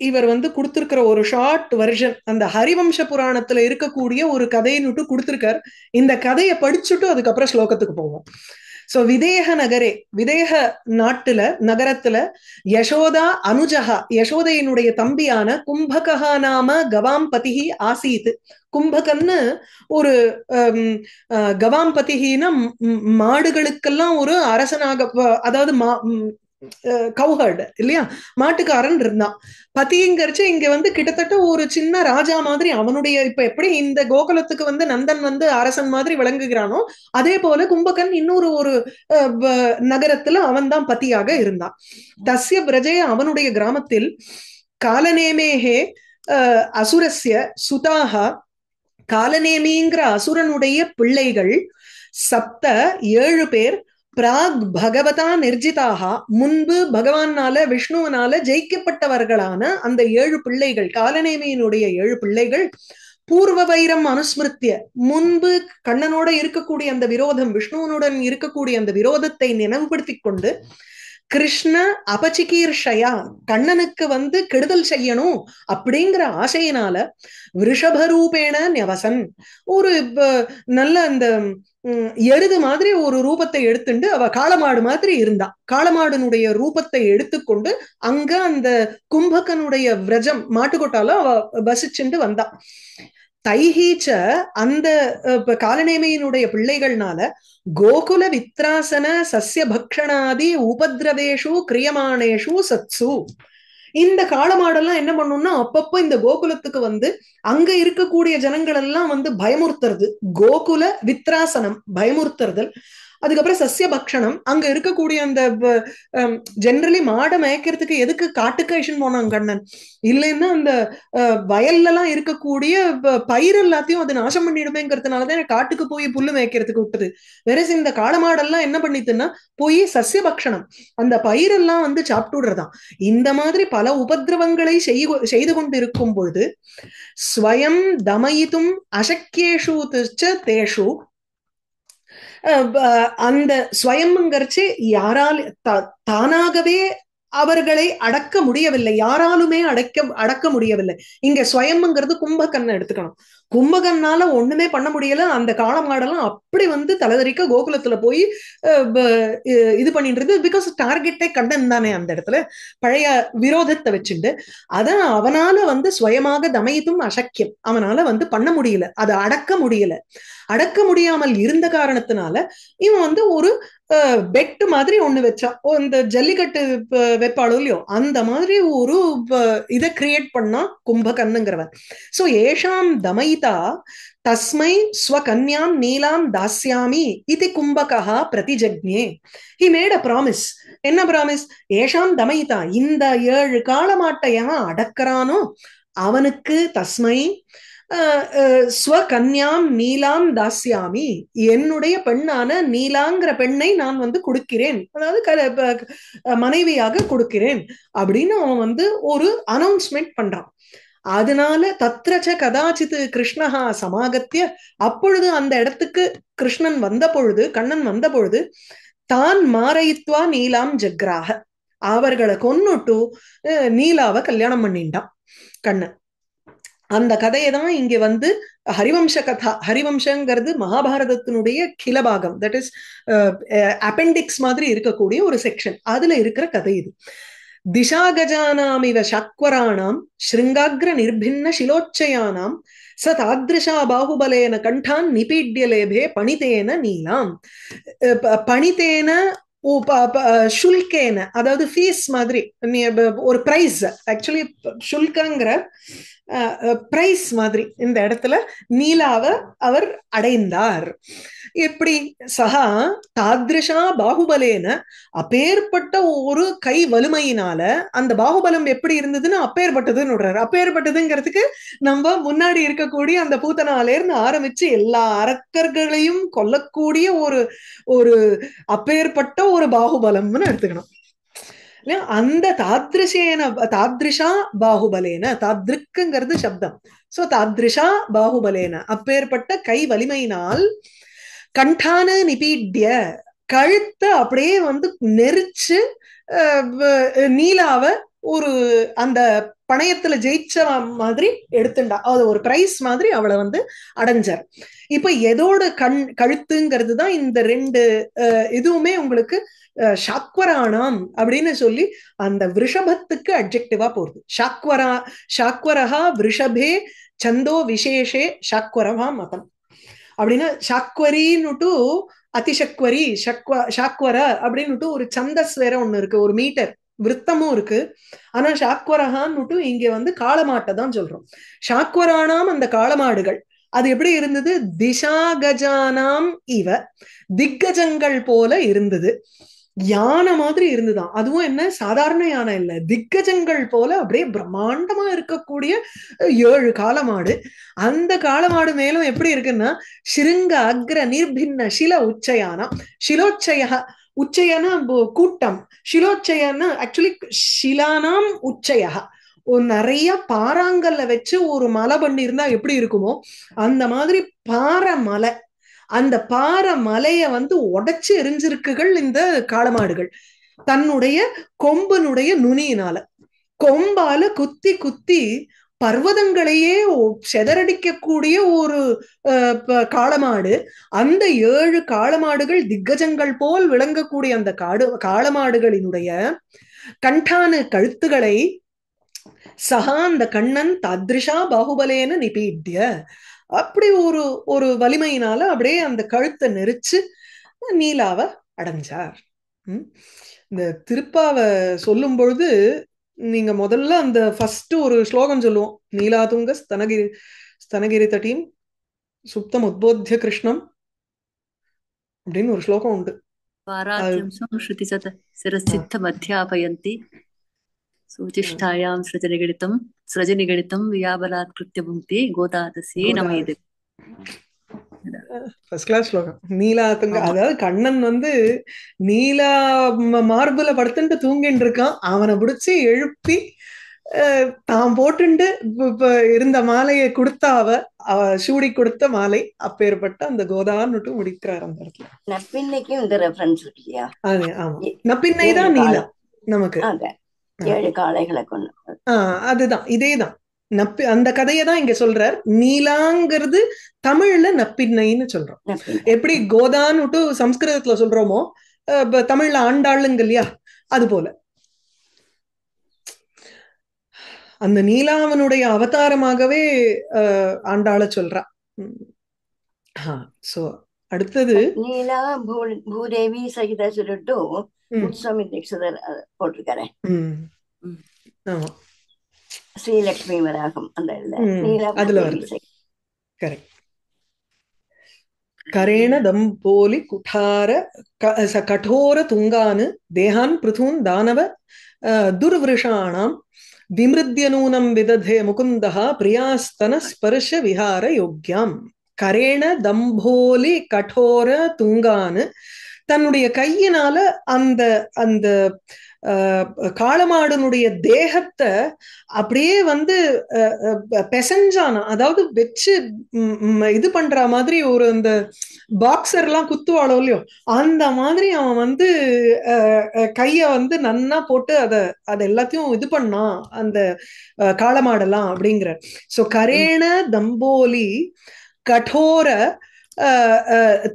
இவர் வந்து கொடுத்திருக்கிற ஒரு ஷார்ட் வெர்ஷன், அந்த ஹரிவம்ச புராணத்துல இருக்கக்கூடிய ஒரு கதையின்னுட்டு கொடுத்திருக்கார். இந்த கதையை படிச்சுட்டு அதுக்கப்புறம் ஸ்லோகத்துக்கு போவோம். சோ விதேக நகரே, விதேக நாட்டுல நகரத்துல யசோதா அனுஜகா, யசோதையினுடைய தம்பியான கும்பகா நாம கவாம் பதிஹி ஆசீத். கும்பகன்னு ஒரு கவாம் பதிஹின்னா மாடுகளுக்கெல்லாம் ஒரு அரசனாக, அதாவது கவுஹர்டு இல்லையா, மாட்டுக்காரன் இருந்தான். பதிங்கிறச்சு இங்க வந்து கிட்டத்தட்ட ஒரு சின்ன ராஜா மாதிரி அவனுடைய, இப்ப எப்படி இந்த கோகுலத்துக்கு வந்து நந்தன் வந்து அரசன் மாதிரி விளங்குகிறானோ அதே போல கும்பகன் இன்னொரு ஒரு நகரத்துல அவன் தான் பதியாக இருந்தான். தஸ்ய பிரஜய, அவனுடைய கிராமத்தில் காலநேமேகே அசுரஸ்ய சுதாகா, காலநேமிங்கிற அசுரனுடைய பிள்ளைகள் சப்த 7 பேர் பிராக் பகவதா நிர்ஜிதாக, முன்பு பகவானால விஷ்ணுவனால ஜெயிக்கப்பட்டவர்களான அந்த 7 பிள்ளைகள், காலநேமியினுடைய 7 பிள்ளைகள் பூர்வ வைரம் அனுஸ்மிருத்திய, முன்பு கண்ணனோட இருக்கக்கூடிய அந்த விரோதம், விஷ்ணுவனுடன் இருக்கக்கூடிய அந்த விரோதத்தை நினைவுபடுத்தி கொண்டு கிருஷ்ண அபச்சிகீர்ஷயா, கண்ணனுக்கு வந்து கெடுதல் செய்யணும் அப்படிங்கிற ஆசையினால ரிஷபரூபேண நவசன், ஒரு நல்ல அந்த எருது மாதிரி ஒரு ரூபத்தை எடுத்துண்டு அவ காளமாடு மாதிரி இருந்தா. காளமாடனுடைய ரூபத்தை எடுத்துக்கொண்டு அங்க அந்த கும்பகனுடைய விரஜம் மாட்டுக்கொட்டால அவ வசிச்சுண்டு வந்தா. தைஹீச்ச அந்த காலநேமியினுடைய பிள்ளைகள்னால கோகுல வித்ராசன சஸ்ய பக்ஷணாதி உபதிரவேஷு கிரியமானேஷு சத்சு. இந்த காளமாடெல்லாம் என்ன பண்ணும்னா அப்பப்போ இந்த கோகுலத்துக்கு வந்து அங்க இருக்கக்கூடிய ஜனங்கள் எல்லாம் வந்து பயமுறுத்துறது. கோகுல வித்ராசனம் பயமுறுத்துறதல். அதுக்கப்புறம் சசிய பக்ஷணம் அங்க இருக்கக்கூடிய அந்த ஜென்ரலி மாடை மேய்க்கிறதுக்கு எதுக்கு காட்டுக்கு போனாங்க கண்ணன்? இல்லைன்னா அந்த வயல்ல எல்லாம் இருக்கக்கூடிய பயிர் எல்லாத்தையும் அது நாசம் பண்ணிடுமேங்கிறதுனாலதான் காட்டுக்கு போய் புல்லு மேய்க்கிறதுக்கு விட்டது. வேற இந்த காளமாடெல்லாம் என்ன பண்ணிட்டுன்னா போய் சசிய பக்ஷணம் அந்த பயிரெல்லாம் வந்து சாப்பிட்டுடுறதாம். இந்த மாதிரி பல உபதிரவங்களை செய்து கொண்டு இருக்கும் பொழுது ஸ்வயம் தமயித்தும் அசக்கியேஷு தேஷு அந்த ஸ்வயம்ங்கிறச்சு யாரால் தானாகவே அவர்களை அடக்க முடியவில்லை, யாராலுமே அடக்க முடியவில்லை. இங்க ஸ்வயம்ங்கிறது கும்பகர்ணன் எடுத்துக்கணும். கும்பகர்ணால ஒண்ணுமே பண்ண முடியல. அந்த காளமாடெல்லாம் அப்படி வந்து தலைதறிக்க கோகுலத்துல போய் இது பண்ணிட்டு பிகாஸ் டார்கெட்டே கண்ணன் தானே அந்த இடத்துல பழைய விரோதத்தை வச்சுட்டு. அதான் அவனால வந்து ஸ்வயமாக தமயித்தும் அசக்கியம், அவனால வந்து பண்ண முடியல, அதை அடக்க முடியல. அடக்க முடியாமல் இருந்த காரணத்தினால இவன் வந்து ஒரு பெட்டு மாதிரி ஒண்ணு வச்சான். இந்த ஜல்லிக்கட்டு வைப்பாளோ இல்லையோ அந்த மாதிரி ஒரு இதை கிரியேட் பண்ணா கும்பகர்ணங்கிறவன். சோ ஏஷாம் தமயிதா தஸ்மை ஸ்வகன்யாம் நீலாம் தாஸ்யாமி இது கும்பகா பிரதிஜக்ஞே. He made a promise. என்ன ப்ராமிஸ்? ஏஷாம் தமயிதா, இந்த 7 காளமாட்டை எவன் அடக்கிறானோ அவனுக்கு தஸ்மை ஸ்வகன்யாம் நீலாம் தாஸ்யாமி, என்னுடைய பெண்ணான நீலாங்கிற பெண்ணை நான் வந்து கொடுக்கிறேன், அதாவது மனைவியாக கொடுக்கிறேன் அப்படின்னு அவன் வந்து ஒரு அனௌன்ஸ்மெண்ட் பண்றான். அதனால தத்ரச்ச கதாச்சித் கிருஷ்ணஹா சமாகத்திய, அப்பொழுது அந்த இடத்துக்கு கிருஷ்ணன் வந்த பொழுது, கண்ணன் வந்த பொழுது தான் மாரயித்வா நீலாம் ஜக்ராக, அவர்களை கொன்னுட்டு நீலாவை கல்யாணம் பண்ணிட்டான் கண்ணன். அந்த கதையை தான் இங்க வந்து ஹரிவம்ச கதா. ஹரிவம்சங்கிறது மகாபாரதத்தினுடைய கிளபாகம், தட் இஸ் அப்பெண்டிக்ஸ் மாதிரி இருக்கக்கூடிய ஒரு செக்ஷன். அதுல இருக்கிற கதை இது. திஷா கஜானாம் இவ சக்வராணாம் ஸ்ருங்காக்ர நிர்பின்ன சிலோச்சயானாம் ச தாத்ருஷா பாகுபலேன கண்டான் நிபீட்ய லேபே பணிதேன நீலாம். பணிதேன ஷுல்கேன, அதாவது ஃபீஸ் மாதிரி ஒரு பிரைஸ். ஆக்சுவலி ஷுல்கங்கிற பிரைஸ் மாதிரி இந்த இடத்துல நீலாவை அவர் அடைந்தார். எப்படி? சகா தாத்ருஷா பாகுபலேன, அப்பேற்பட்ட ஒரு கை வலிமையினால. அந்த பாகுபலம் எப்படி இருந்ததுன்னு அப்பேற்பட்டதுன்னு விடுறாரு. அப்பேற்பட்டதுங்கிறதுக்கு நம்ம முன்னாடி இருக்கக்கூடிய அந்த பூத்தனால இருந்து ஆரம்பிச்சு எல்லா அரக்கர்களையும் கொல்லக்கூடிய ஒரு ஒரு அப்பேற்பட்ட ஒரு பாகுபலம்னு எடுத்துக்கணும். அந்த தாத்ருஷேன, தாத்ருஷா பாகுபலேன, தாத்ருக்குங்கிறது சப்தம். சோ தாத்ருஷா பாகுபலேன, அப்பேற்பட்ட கை வலிமையினால் கண்டான நிபீட்ய, கழுத்தை அப்படியே வந்து நெரிச்சு நீலாவ ஒரு அந்த பணையத்துல ஜெயிச்ச மாதிரி எடுத்துண்டா. அது ஒரு பிரைஸ் மாதிரி அவளை வந்து அடைஞ்சார். இப்ப எதோட கழுத்துங்கிறது தான் இந்த 2 இதுவுமே உங்களுக்கு ஷாக்வராணாம் அப்படின்னு சொல்லி அந்த விஷபத்துக்கு அட்ஜெக்டிவா போகுது. ஷாக்வரஹா விஷபே சந்தோ விசேஷே ஷாக்வரவா மதம் அப்படின்னா ஷாக்வரின்னுட்டு அதிசக்வரி ஷாக்வர அப்படின்னுட்டு ஒரு சந்தஸ் வேற ஒண்ணு இருக்கு, ஒரு மீட்டர் விருத்தமும் இருக்கு. ஆனா ஷாக்வரஹான்னுட்டு இங்க வந்து காளமாட்டை தான் சொல்றோம். ஷாக்வரானாம் அந்த காளமாடுகள் அது எப்படி இருந்தது? திஷா கஜானாம் இவ, திக்கஜங்கள் போல இருந்தது. யானை மாதிரி இருந்துதான். அதுவும் என்ன சாதாரண யானை இல்ல, திக்கஜங்கள் போல அப்படியே பிரம்மாண்டமா இருக்கக்கூடிய 7 காளமாடு. அந்த காளமாடு மேலும் எப்படி இருக்குன்னா ஸ்ருங்க அக்ர நிர்பின்ன சில உச்சயானா, சிலோச்சய உச்சயனா கூட்டம், சிலோச்சயன்னா ஆக்சுவலி ஷிலானாம் உச்சய, ஒரு நிறைய பாறாங்கல்ல வச்சு ஒரு மலை பண்ணி இருந்தா எப்படி இருக்குமோ அந்த மாதிரி பாறை மலை. அந்த பாறை மலைய வந்து உடைச்சு எரிஞ்சிருக்குகள் இந்த காளமாடுகள் தன்னுடைய கொம்பனுடைய நுனியினால. கொம்பால குத்தி குத்தி பர்வதங்களையே செதறடிக்கக்கூடிய ஒரு காளமாடு. அந்த 7 காளமாடுகள் திக்கஜங்கள் போல் விளங்கக்கூடிய அந்த காளமாடுகளினுடைய கண்டான கழுத்துகளை சகா அந்த கண்ணன் தாத்ருஷா பாகுபலேன நிபீட்ய, அப்படி ஒரு ஒரு வலிமையினால அப்படியே அந்த கழுத்தை நெரிச்சு நீலாவை அடைஞ்சார். ம். இந்த திருப்பாவை சொல்லும் பொழுது நீங்க முதல்ல அந்த ஃபர்ஸ்ட் ஒரு ஸ்லோகம் சொல்லுவோம், நீலாதுங்க ஸ்தனகிரி ஸ்தனகிரி தட்டீம் சுப்தம் உத்போத்திய கிருஷ்ணம் அப்படின்னு ஒரு ஸ்லோகம் உண்டு. அது पारात्यं संश्रुतिसत शिरसिद्धमध्यापयन्ति सूचिष्ठायां सृजनिगणितं वियाबलात्कृत्य भुङ्क्ते गोदातस्यै கோதா नमयिदे. ஃபர்ஸ்ட் கிளாஸ் ஸ்லோகம். நீலாத்துங்க, ஆமா. அதாவது கண்ணன் வந்து நீலா மார்புல படுத்துட்டு தூங்கிட்டு இருக்கான். அவனை பிடிச்சி எழுப்பி தான் போட்டுண்டு இப்ப இருந்த மாலையை கொடுத்தா அவ சூடி கொடுத்த மாலை, அப்பேற்பட்ட அந்த கோதான்னுட்டு முடிக்கிறார் அந்த இடத்துல. நப்பின்னைக்கும் இந்த ரெஃபரன்ஸ் இருக்கு இல்லையா? அது ஆமா, ஏ- நப்பின்னை ஏழு தான் நீலா காலம். நமக்கு. அத ஆ. 7 காளைகளை கொண்டு அதுதான், இதேதான். அந்த கதையை தான் இங்க சொல்றார். நீலாங்கிறது தமிழ்ல நப்பின்னைன்னு சொல்றோம். நப்பின்னை. எப்படி கோதான்னுட்டு சம்ஸ்கிருதத்துல சொல்றோமோ தமிழ்ல ஆண்டாளுங்க இல்லையா, அது போல அந்த நீலாவனுடைய அவதாரமாகவே ஆண்டாள சொல்றா. சோ அடுத்தது நீலா பூதேவி சகிதா சொல்லிட்டு ம், முத்துசாமி தீட்சிதர் போட்டிருக்காரு. ம், ஆமா, ஸ்ரீலக்ஷ்மி வராகம் அந்த இதுல ம், நீலா அதுல பூதேவி வருது. கரெக்ட். கரேண தம்போலி குठार கठोर துங்கானு தேகான் பிருதூன் தானவ துர்விருஷாணாம் விமிருத்ய நூனம் விததே முகுந்தः பிரியாஸ்தன ஸ்பர்ஷ விஹார யோக்யாம். கரேண தம்போலி கடோர துங்கானு, தன்னுடைய கையினால அந்த அந்த காளமாடனுடைய தேகத்தை அப்படியே வந்து பெசஞ்சானா, அதாவது வச்சு இது பண்ற மாதிரி ஒரு அந்த பாக்ஸர் எல்லாம் குத்துவாளோ இல்லையோ அந்த மாதிரி அவன் வந்து கைய வந்து நன்னா போட்டு அதை எல்லாத்தையும் இது பண்ணான் அந்த காளமாடலாம் அப்படிங்கிற. சோ கரேண தம்போலி கடோர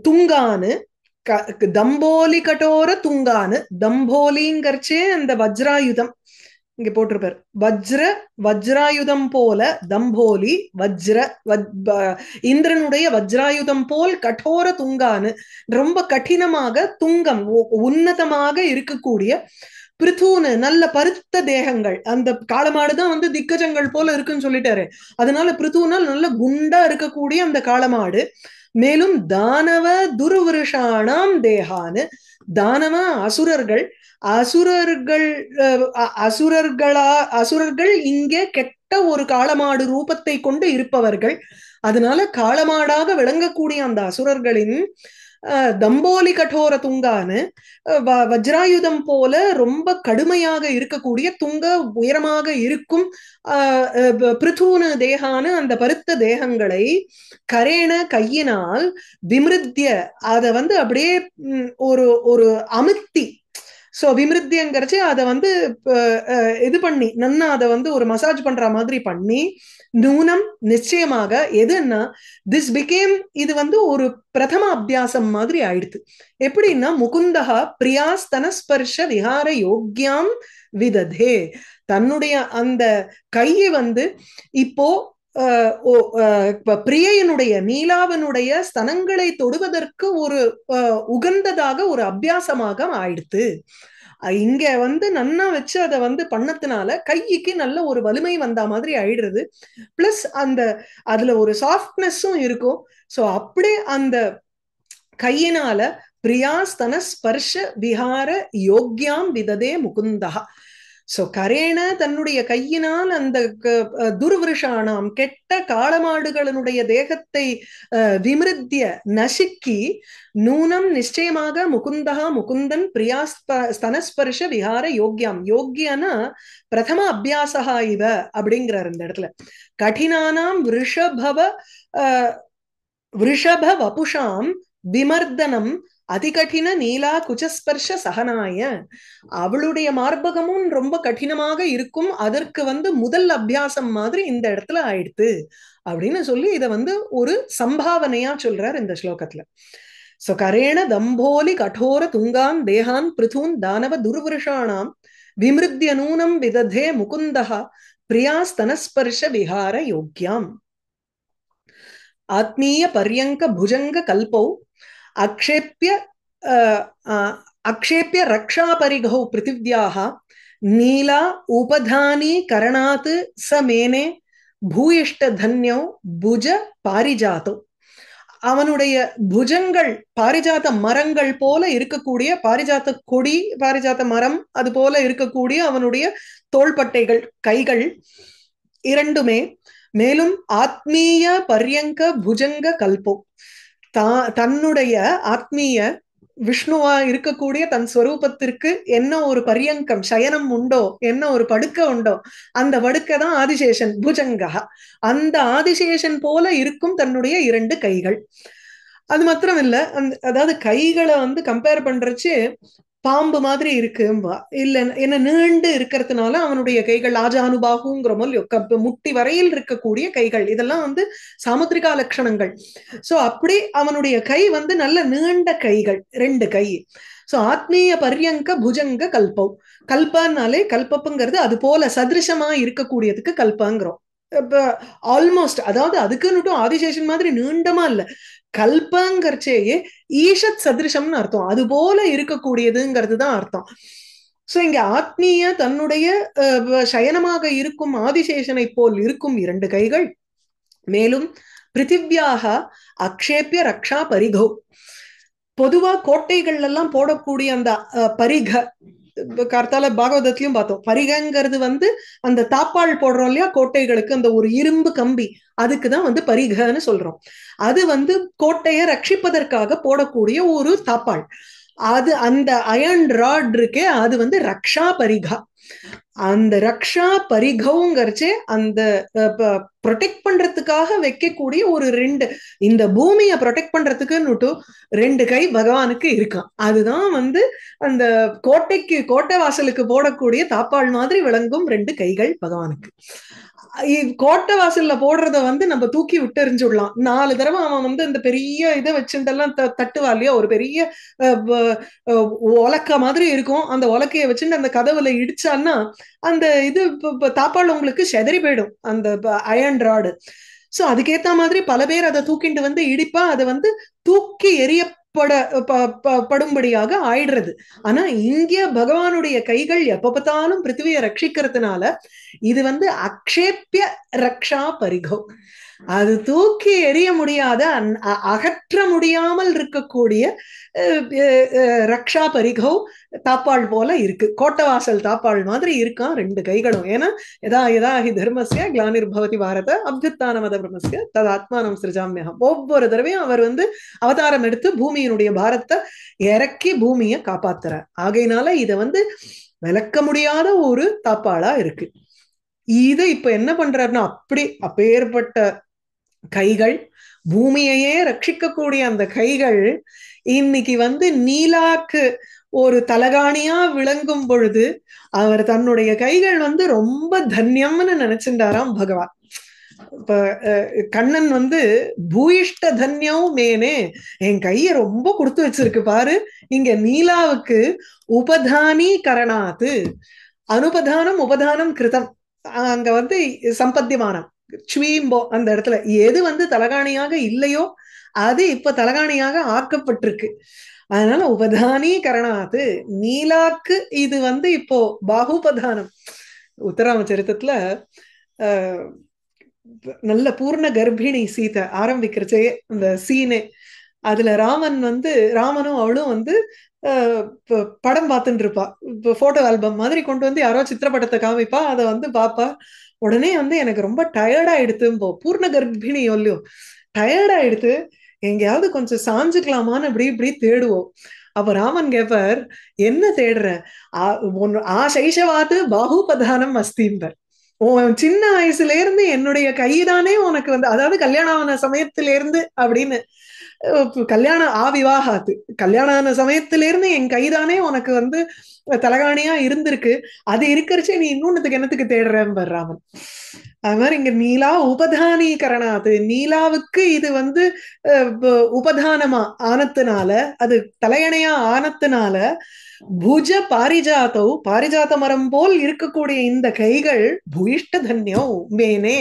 துங்கானு, தம்போலி கடோர துங்கானு. தம்போலிங்கர்ச்சே அந்த வஜ்ராயுதம் இங்க போட்டிருப்பார். வஜ்ராயுதம் போல தம்போலி இந்திரனுடைய வஜ்ராயுதம் போல் கடோர துங்கானு, ரொம்ப கடினமாக துங்கம் உன்னதமாக இருக்கக்கூடிய பிருத்தூனு நல்ல பருத்த தேகங்கள். அந்த காளமாடுதான் வந்து திக்கஜங்கள் போல இருக்குன்னு சொல்லிட்டாரு. அதனால பிருத்தூனால் நல்ல குண்டா இருக்கக்கூடிய அந்த காளமாடு. மேலும் தானவ துர்விருஷாணாம் தேகானு, தானவ அசுரர்கள், அசுரர்கள் அசுரர்கள் இங்கே கெட்ட ஒரு காளமாடு ரூபத்தை கொண்டு இருப்பவர்கள். அதனால காளமாடாக விளங்கக்கூடிய அந்த அசுரர்களின் தம்போலி கடோர துங்கானு, வஜ்ராயுதம் போல ரொம்ப கடுமையாக இருக்கக்கூடிய துங்க உயரமாக இருக்கும் பிருத்தூனு தேகானு அந்த பருத்த தேகங்களை கரேண கையினால் விமிருத்திய அதை வந்து அப்படியே ஒரு ஒரு அமுத்தி. சோ விமிருத்தியங்கிறச்சு அதை வந்து இது பண்ணி நன்னா அதை வந்து ஒரு மசாஜ் பண்ற மாதிரி பண்ணி, நூனம் நிச்சயமாக எதுன்னா திஸ் பிகேம், இது வந்து ஒரு பிரதம அபியாசம் மாதிரி ஆயிடுது. எப்படின்னா முகுந்தகா பிரியாஸ்தனஸ்பர்ஷ விஹார யோக்யாம் விததே, தன்னுடைய அந்த கையை வந்து இப்போ பிரியனுடைய நீலாவனுடைய ஸ்தனங்களை தொடுவதற்கு ஒரு உகந்ததாக ஒரு அபியாசமாக ஆயிடுத்து. இங்க வந்து நன்னா வச்சு அதை வந்து பண்ணத்தினால கைக்கு நல்ல ஒரு வலிமை வந்த மாதிரி ஆயிடுறது. பிளஸ் அந்த அதுல ஒரு சாஃப்ட்னஸும் இருக்கும். சோ அப்படியே அந்த கையினால பிரியாஸ்தன ஸ்பர்ஷ விஹார யோக்யாம் விததே முகுந்தா. சோ கரேண தன்னுடைய கையினால் அந்த துர்விருஷானாம் கெட்ட காளமாடுகளினுடைய தேகத்தை விமிருத்திய நசுக்கி, நூனம் நிச்சயமாக முகுந்தா முகுந்தன் பிரியாஸ்தனஸ்பர்ஷ விஹார யோக்யாம், யோக்கியனா பிரதம அபியாசா இவ அப்படிங்கிறார் இந்த இடத்துல. கடினானாம் விருஷப வபுஷாம் விமர்தனம் அதிகடின நீலா குச்சஸ்பர்ஷ சகனாய, அவளுடைய மார்பகமும் ரொம்ப கடினமாக இருக்கும், அதற்கு வந்து முதல் அபியாசம் மாதிரி இந்த இடத்துல ஆயிடுத்து அப்படின்னு சொல்லி இதை வந்து ஒரு சம்பாவனையா சொல்றார் இந்த ஸ்லோகத்துல. சோ கரேண தம்போலி கடோர துங்கான் தேகான் பிருதூன் தானவ துர்விருஷாணாம் விமிருத்திய நூனம் விததே முகுந்தஹ பிரியாஸ்தனஸ்பர்ஷ விஹார யோக்யாம். ஆத்மீய பர்யங்க புஜங்க கல்பௌ அக்ஷேப்ய அக்ஷேப்ய ரக்ஷா பரிகௌ பிருத்திவ்யாः நீலா உபதானி கரணாத் ச மேனே பூயிஷ்ட தன்யௌ புஜ பாரிஜாதோ. அவனுடைய புஜங்கள் பாரிஜாத மரங்கள் போல இருக்கக்கூடிய, பாரிஜாத்த கொடி பாரிஜாத்த மரம் அது போல இருக்கக்கூடிய அவனுடைய தோள்பட்டைகள், கைகள் இரண்டுமே. மேலும் ஆத்மீய பர்யங்க புஜங்க கல்போ, தன்னுடைய ஆத்மீய விஷ்ணுவா இருக்கக்கூடிய தன் ஸ்வரூபத்திற்கு என்ன ஒரு பரியங்கம் சயனம் உண்டோ, என்ன ஒரு படுக்கை உண்டோ, அந்த படுக்கை தான் ஆதிசேஷன் புஜங்கா. அந்த ஆதிசேஷன் போல இருக்கும் தன்னுடைய இரண்டு கைகள். அது மாத்திரம் இல்ல, அதாவது கைகளை வந்து கம்பேர் பண்றச்சு பாம்பு மாதிரி இருக்கும்பா, இல்ல என்ன நீண்டு இருக்கிறதுனால அவனுடைய கைகள் ஆஜானுபாகுங்கிறோமோ முட்டி வரையில் இருக்கக்கூடிய கைகள், இதெல்லாம் வந்து சாமுத்திரிகா லட்சணங்கள். சோ அப்படி அவனுடைய கை வந்து நல்ல நீண்ட கைகள், ரெண்டு கை. சோ ஆத்மீய பர்யங்க புஜங்க கல்பம். கல்பனாலே கல்பப்புங்கிறது அது போல சதிருஷமா இருக்கக்கூடியதுக்கு கல்பங்கிறோம். ஆல்மோஸ்ட், அதாவது அதுக்குன்னு ஆதிசேஷன் மாதிரி நீண்டமா இல்ல, கல்பங்கர்ச்சேயே ஈஷத் சதிருஷம்னு அர்த்தம், அது போல இருக்கக்கூடியதுங்கிறது தான் அர்த்தம். சோ இங்க ஆத்மீய தன்னுடைய சயனமாக இருக்கும் ஆதிசேஷனை போல் இருக்கும் இரண்டு கைகள். மேலும் பிருத்திவ்யாக அக்ஷேப்ய ரக்ஷா பரிகௌ. பொதுவா கோட்டைகள் எல்லாம் போடக்கூடிய அந்த பரிக, கார்த்தால பாகவதத்திலையும் பார்த்தோம், பரிகங்கிறது வந்து அந்த தாப்பாள் போடுறோம் இல்லையா கோட்டைகளுக்கு, அந்த ஒரு இரும்பு கம்பி, அதுக்குதான் வந்து பரிகன்னு சொல்றோம். அது வந்து கோட்டையை ரட்சிப்பதற்காக போடக்கூடிய ஒரு தாப்பாள். அது அந்த அயர்ன் ராட் இருக்கே, அது வந்து ரக்ஷா பரிகா. அந்த ரக்ஷா பரிகௌங்கிறச்சே அந்த ப்ரொடெக்ட் பண்றதுக்காக வைக்கக்கூடிய ஒரு ரெண்டு, இந்த பூமியை ப்ரொடெக்ட் பண்றதுக்குன்னு ரெண்டு கை பகவானுக்கு இருக்கான். அதுதான் வந்து அந்த கோட்டை வாசலுக்கு போடக்கூடிய தாப்பாள் மாதிரி விளங்கும் ரெண்டு கைகள் பகவானுக்கு. கோட்டை வாசல்ல போடுறத வந்து நம்ம தூக்கி விட்டு எறிஞ்சுடலாம். 4 தடவை அவன் வந்து இந்த பெரிய இதை வச்சுட்டெல்லாம் தட்டுவா இல்லையா, ஒரு பெரிய உலக்க மாதிரி இருக்கும், அந்த உலக்கைய வச்சுட்டு அந்த கதவுல இடிச்சான்னா அந்த இது தாப்பாள் உங்களுக்கு செதறி போயிடும், அந்த அயர்ன் ராடு. சோ அதுக்கேத்த மாதிரி பல பேர் அதை தூக்கிட்டு வந்து இடிப்பா, அதை வந்து தூக்கி படும்படியாக ஆயிடுறது. ஆனா இங்க பகவானுடைய கைகள் எப்ப பார்த்தாலும் பிருத்திவியை ரட்சிக்கிறதுனால இது வந்து அக்ஷேப்ய ரக்ஷா பரிகோ, அது தூக்கி எறிய முடியாத, அகற்ற முடியாமல் இருக்கக்கூடிய ரக்ஷா பரிகோ தாப்பாள் போல இருக்கு, கோட்டவாசல் தாப்பாள் மாதிரி இருக்கான் ரெண்டு கைகளும். ஏன்னா யதா யதா ஹி தர்மஸ்ய கிளானிர்பவதி பாரத அப்யுத்தான மத பிரம்மஸ்ய தத் ஆத்மானம் சிருஜாம்யஹம். ஒவ்வொரு தடவையும் அவர் வந்து அவதாரம் எடுத்து பூமியினுடைய பாரத்தை இறக்கி பூமியை காப்பாத்துறார். ஆகையினால இதை வந்து விளக்க முடியாத ஒரு தாப்பாளா இருக்கு. இது இப்ப என்ன பண்றாருன்னா, அப்பேற்பட்ட கைகள், பூமியையே ரட்சிக்கக்கூடிய அந்த கைகள் இன்னைக்கு வந்து நீலாக்கு ஒரு தலகாணியா விளங்கும் பொழுது அவர் தன்னுடைய கைகள் வந்து ரொம்ப தன்யம்னு நினைச்சுட்டாராம் பகவான். இப்ப கண்ணன் வந்து பூயிஷ்ட தன்யம் மேனே, என் கைய ரொம்ப கொடுத்து வச்சிருக்கு பாரு. இங்க நீலாவுக்கு உபதானி கரணாத்து, அனுபதானம் உபதானம் கிருதம், அங்க வந்து சம்பத்தியமானம் ஸ்வீம்போ, அந்த இடத்துல எது வந்து தலகாணியாக இல்லையோ அது இப்ப தலகாணியாக ஆக்கப்பட்டிருக்கு. அதனால உபதானி கரணாத்து நீலாக்கு இது வந்து இப்போ பாகுபதானம். உத்தராம சரித்திரத்துல நல்ல பூர்ண கர்ப்பிணி சீதை ஆரம்பிக்கிறச்சே அந்த சீனே, அதுல ராமனும் அவளும் வந்து படம் பார்த்துட்டு இருப்பா, போட்டோ ஆல்பம் மாதிரி கொண்டு வந்து யாரோ சித்திரப்படத்தை காமிப்பா, அதை வந்து பாப்பா. உடனே வந்து எனக்கு ரொம்ப டயர்ட் ஆயிடுத்து, பூர்ண கர்ப்பிணி இல்லையோ, டயர்ட் ஆயிடுத்து, எங்கேயாவது கொஞ்சம் சாஞ்சுக்கலாமான்னு இப்படி தேடுவோம். அப்ப ராமன் கேப்பார், என்ன தேடுற? சைஷவாத்து பாகுபதானம் அஸ்திம்பர். சின்ன வயசுல இருந்து என்னுடைய கைதானே உனக்கு வந்து, அதாவது கல்யாணம் ஆன சமயத்தில இருந்து அப்படின்னு, கல்யாணம் விவாகாத்து கல்யாணம் ஆன சமயத்தில இருந்து என் கைதானே உனக்கு வந்து தலகாணியா இருந்திருக்கு, அது இருக்கிறச்சே நீ இன்னொன்னுக்கு என்னத்துக்கு தேடுறேன் ராமன். அது மாதிரி இங்க நீலா உபதானீகரணாது, நீலாவுக்கு இது வந்து உபதானமா ஆனத்தினால, அது தலையணையா ஆனத்தினால, புஜ பாரிஜாத்தோ, பாரிஜாத்த மரம் போல் இருக்கக்கூடிய இந்த கைகள் பூயிஷ்ட தன்யம் மேனே,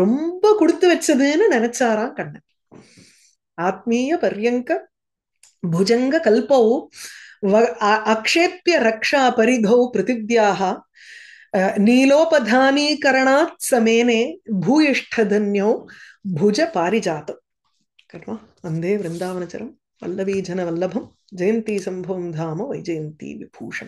ரொம்ப கொடுத்து வச்சதுன்னு நினைச்சாராம் கண்ணன். ஆத்மீய பர்யங்க भुजंग कल्पौ अक्षेप्य रक्षा परिधौ पृथिव्याः नीलोपधानीकरणात् समेने भूयिष्ठधन्यो भुज पारिजात कर्म वंदे वृंदावनचरम वल्लवीजन वल्लभम जयंती संभवं धाम वैजयंती विभूषण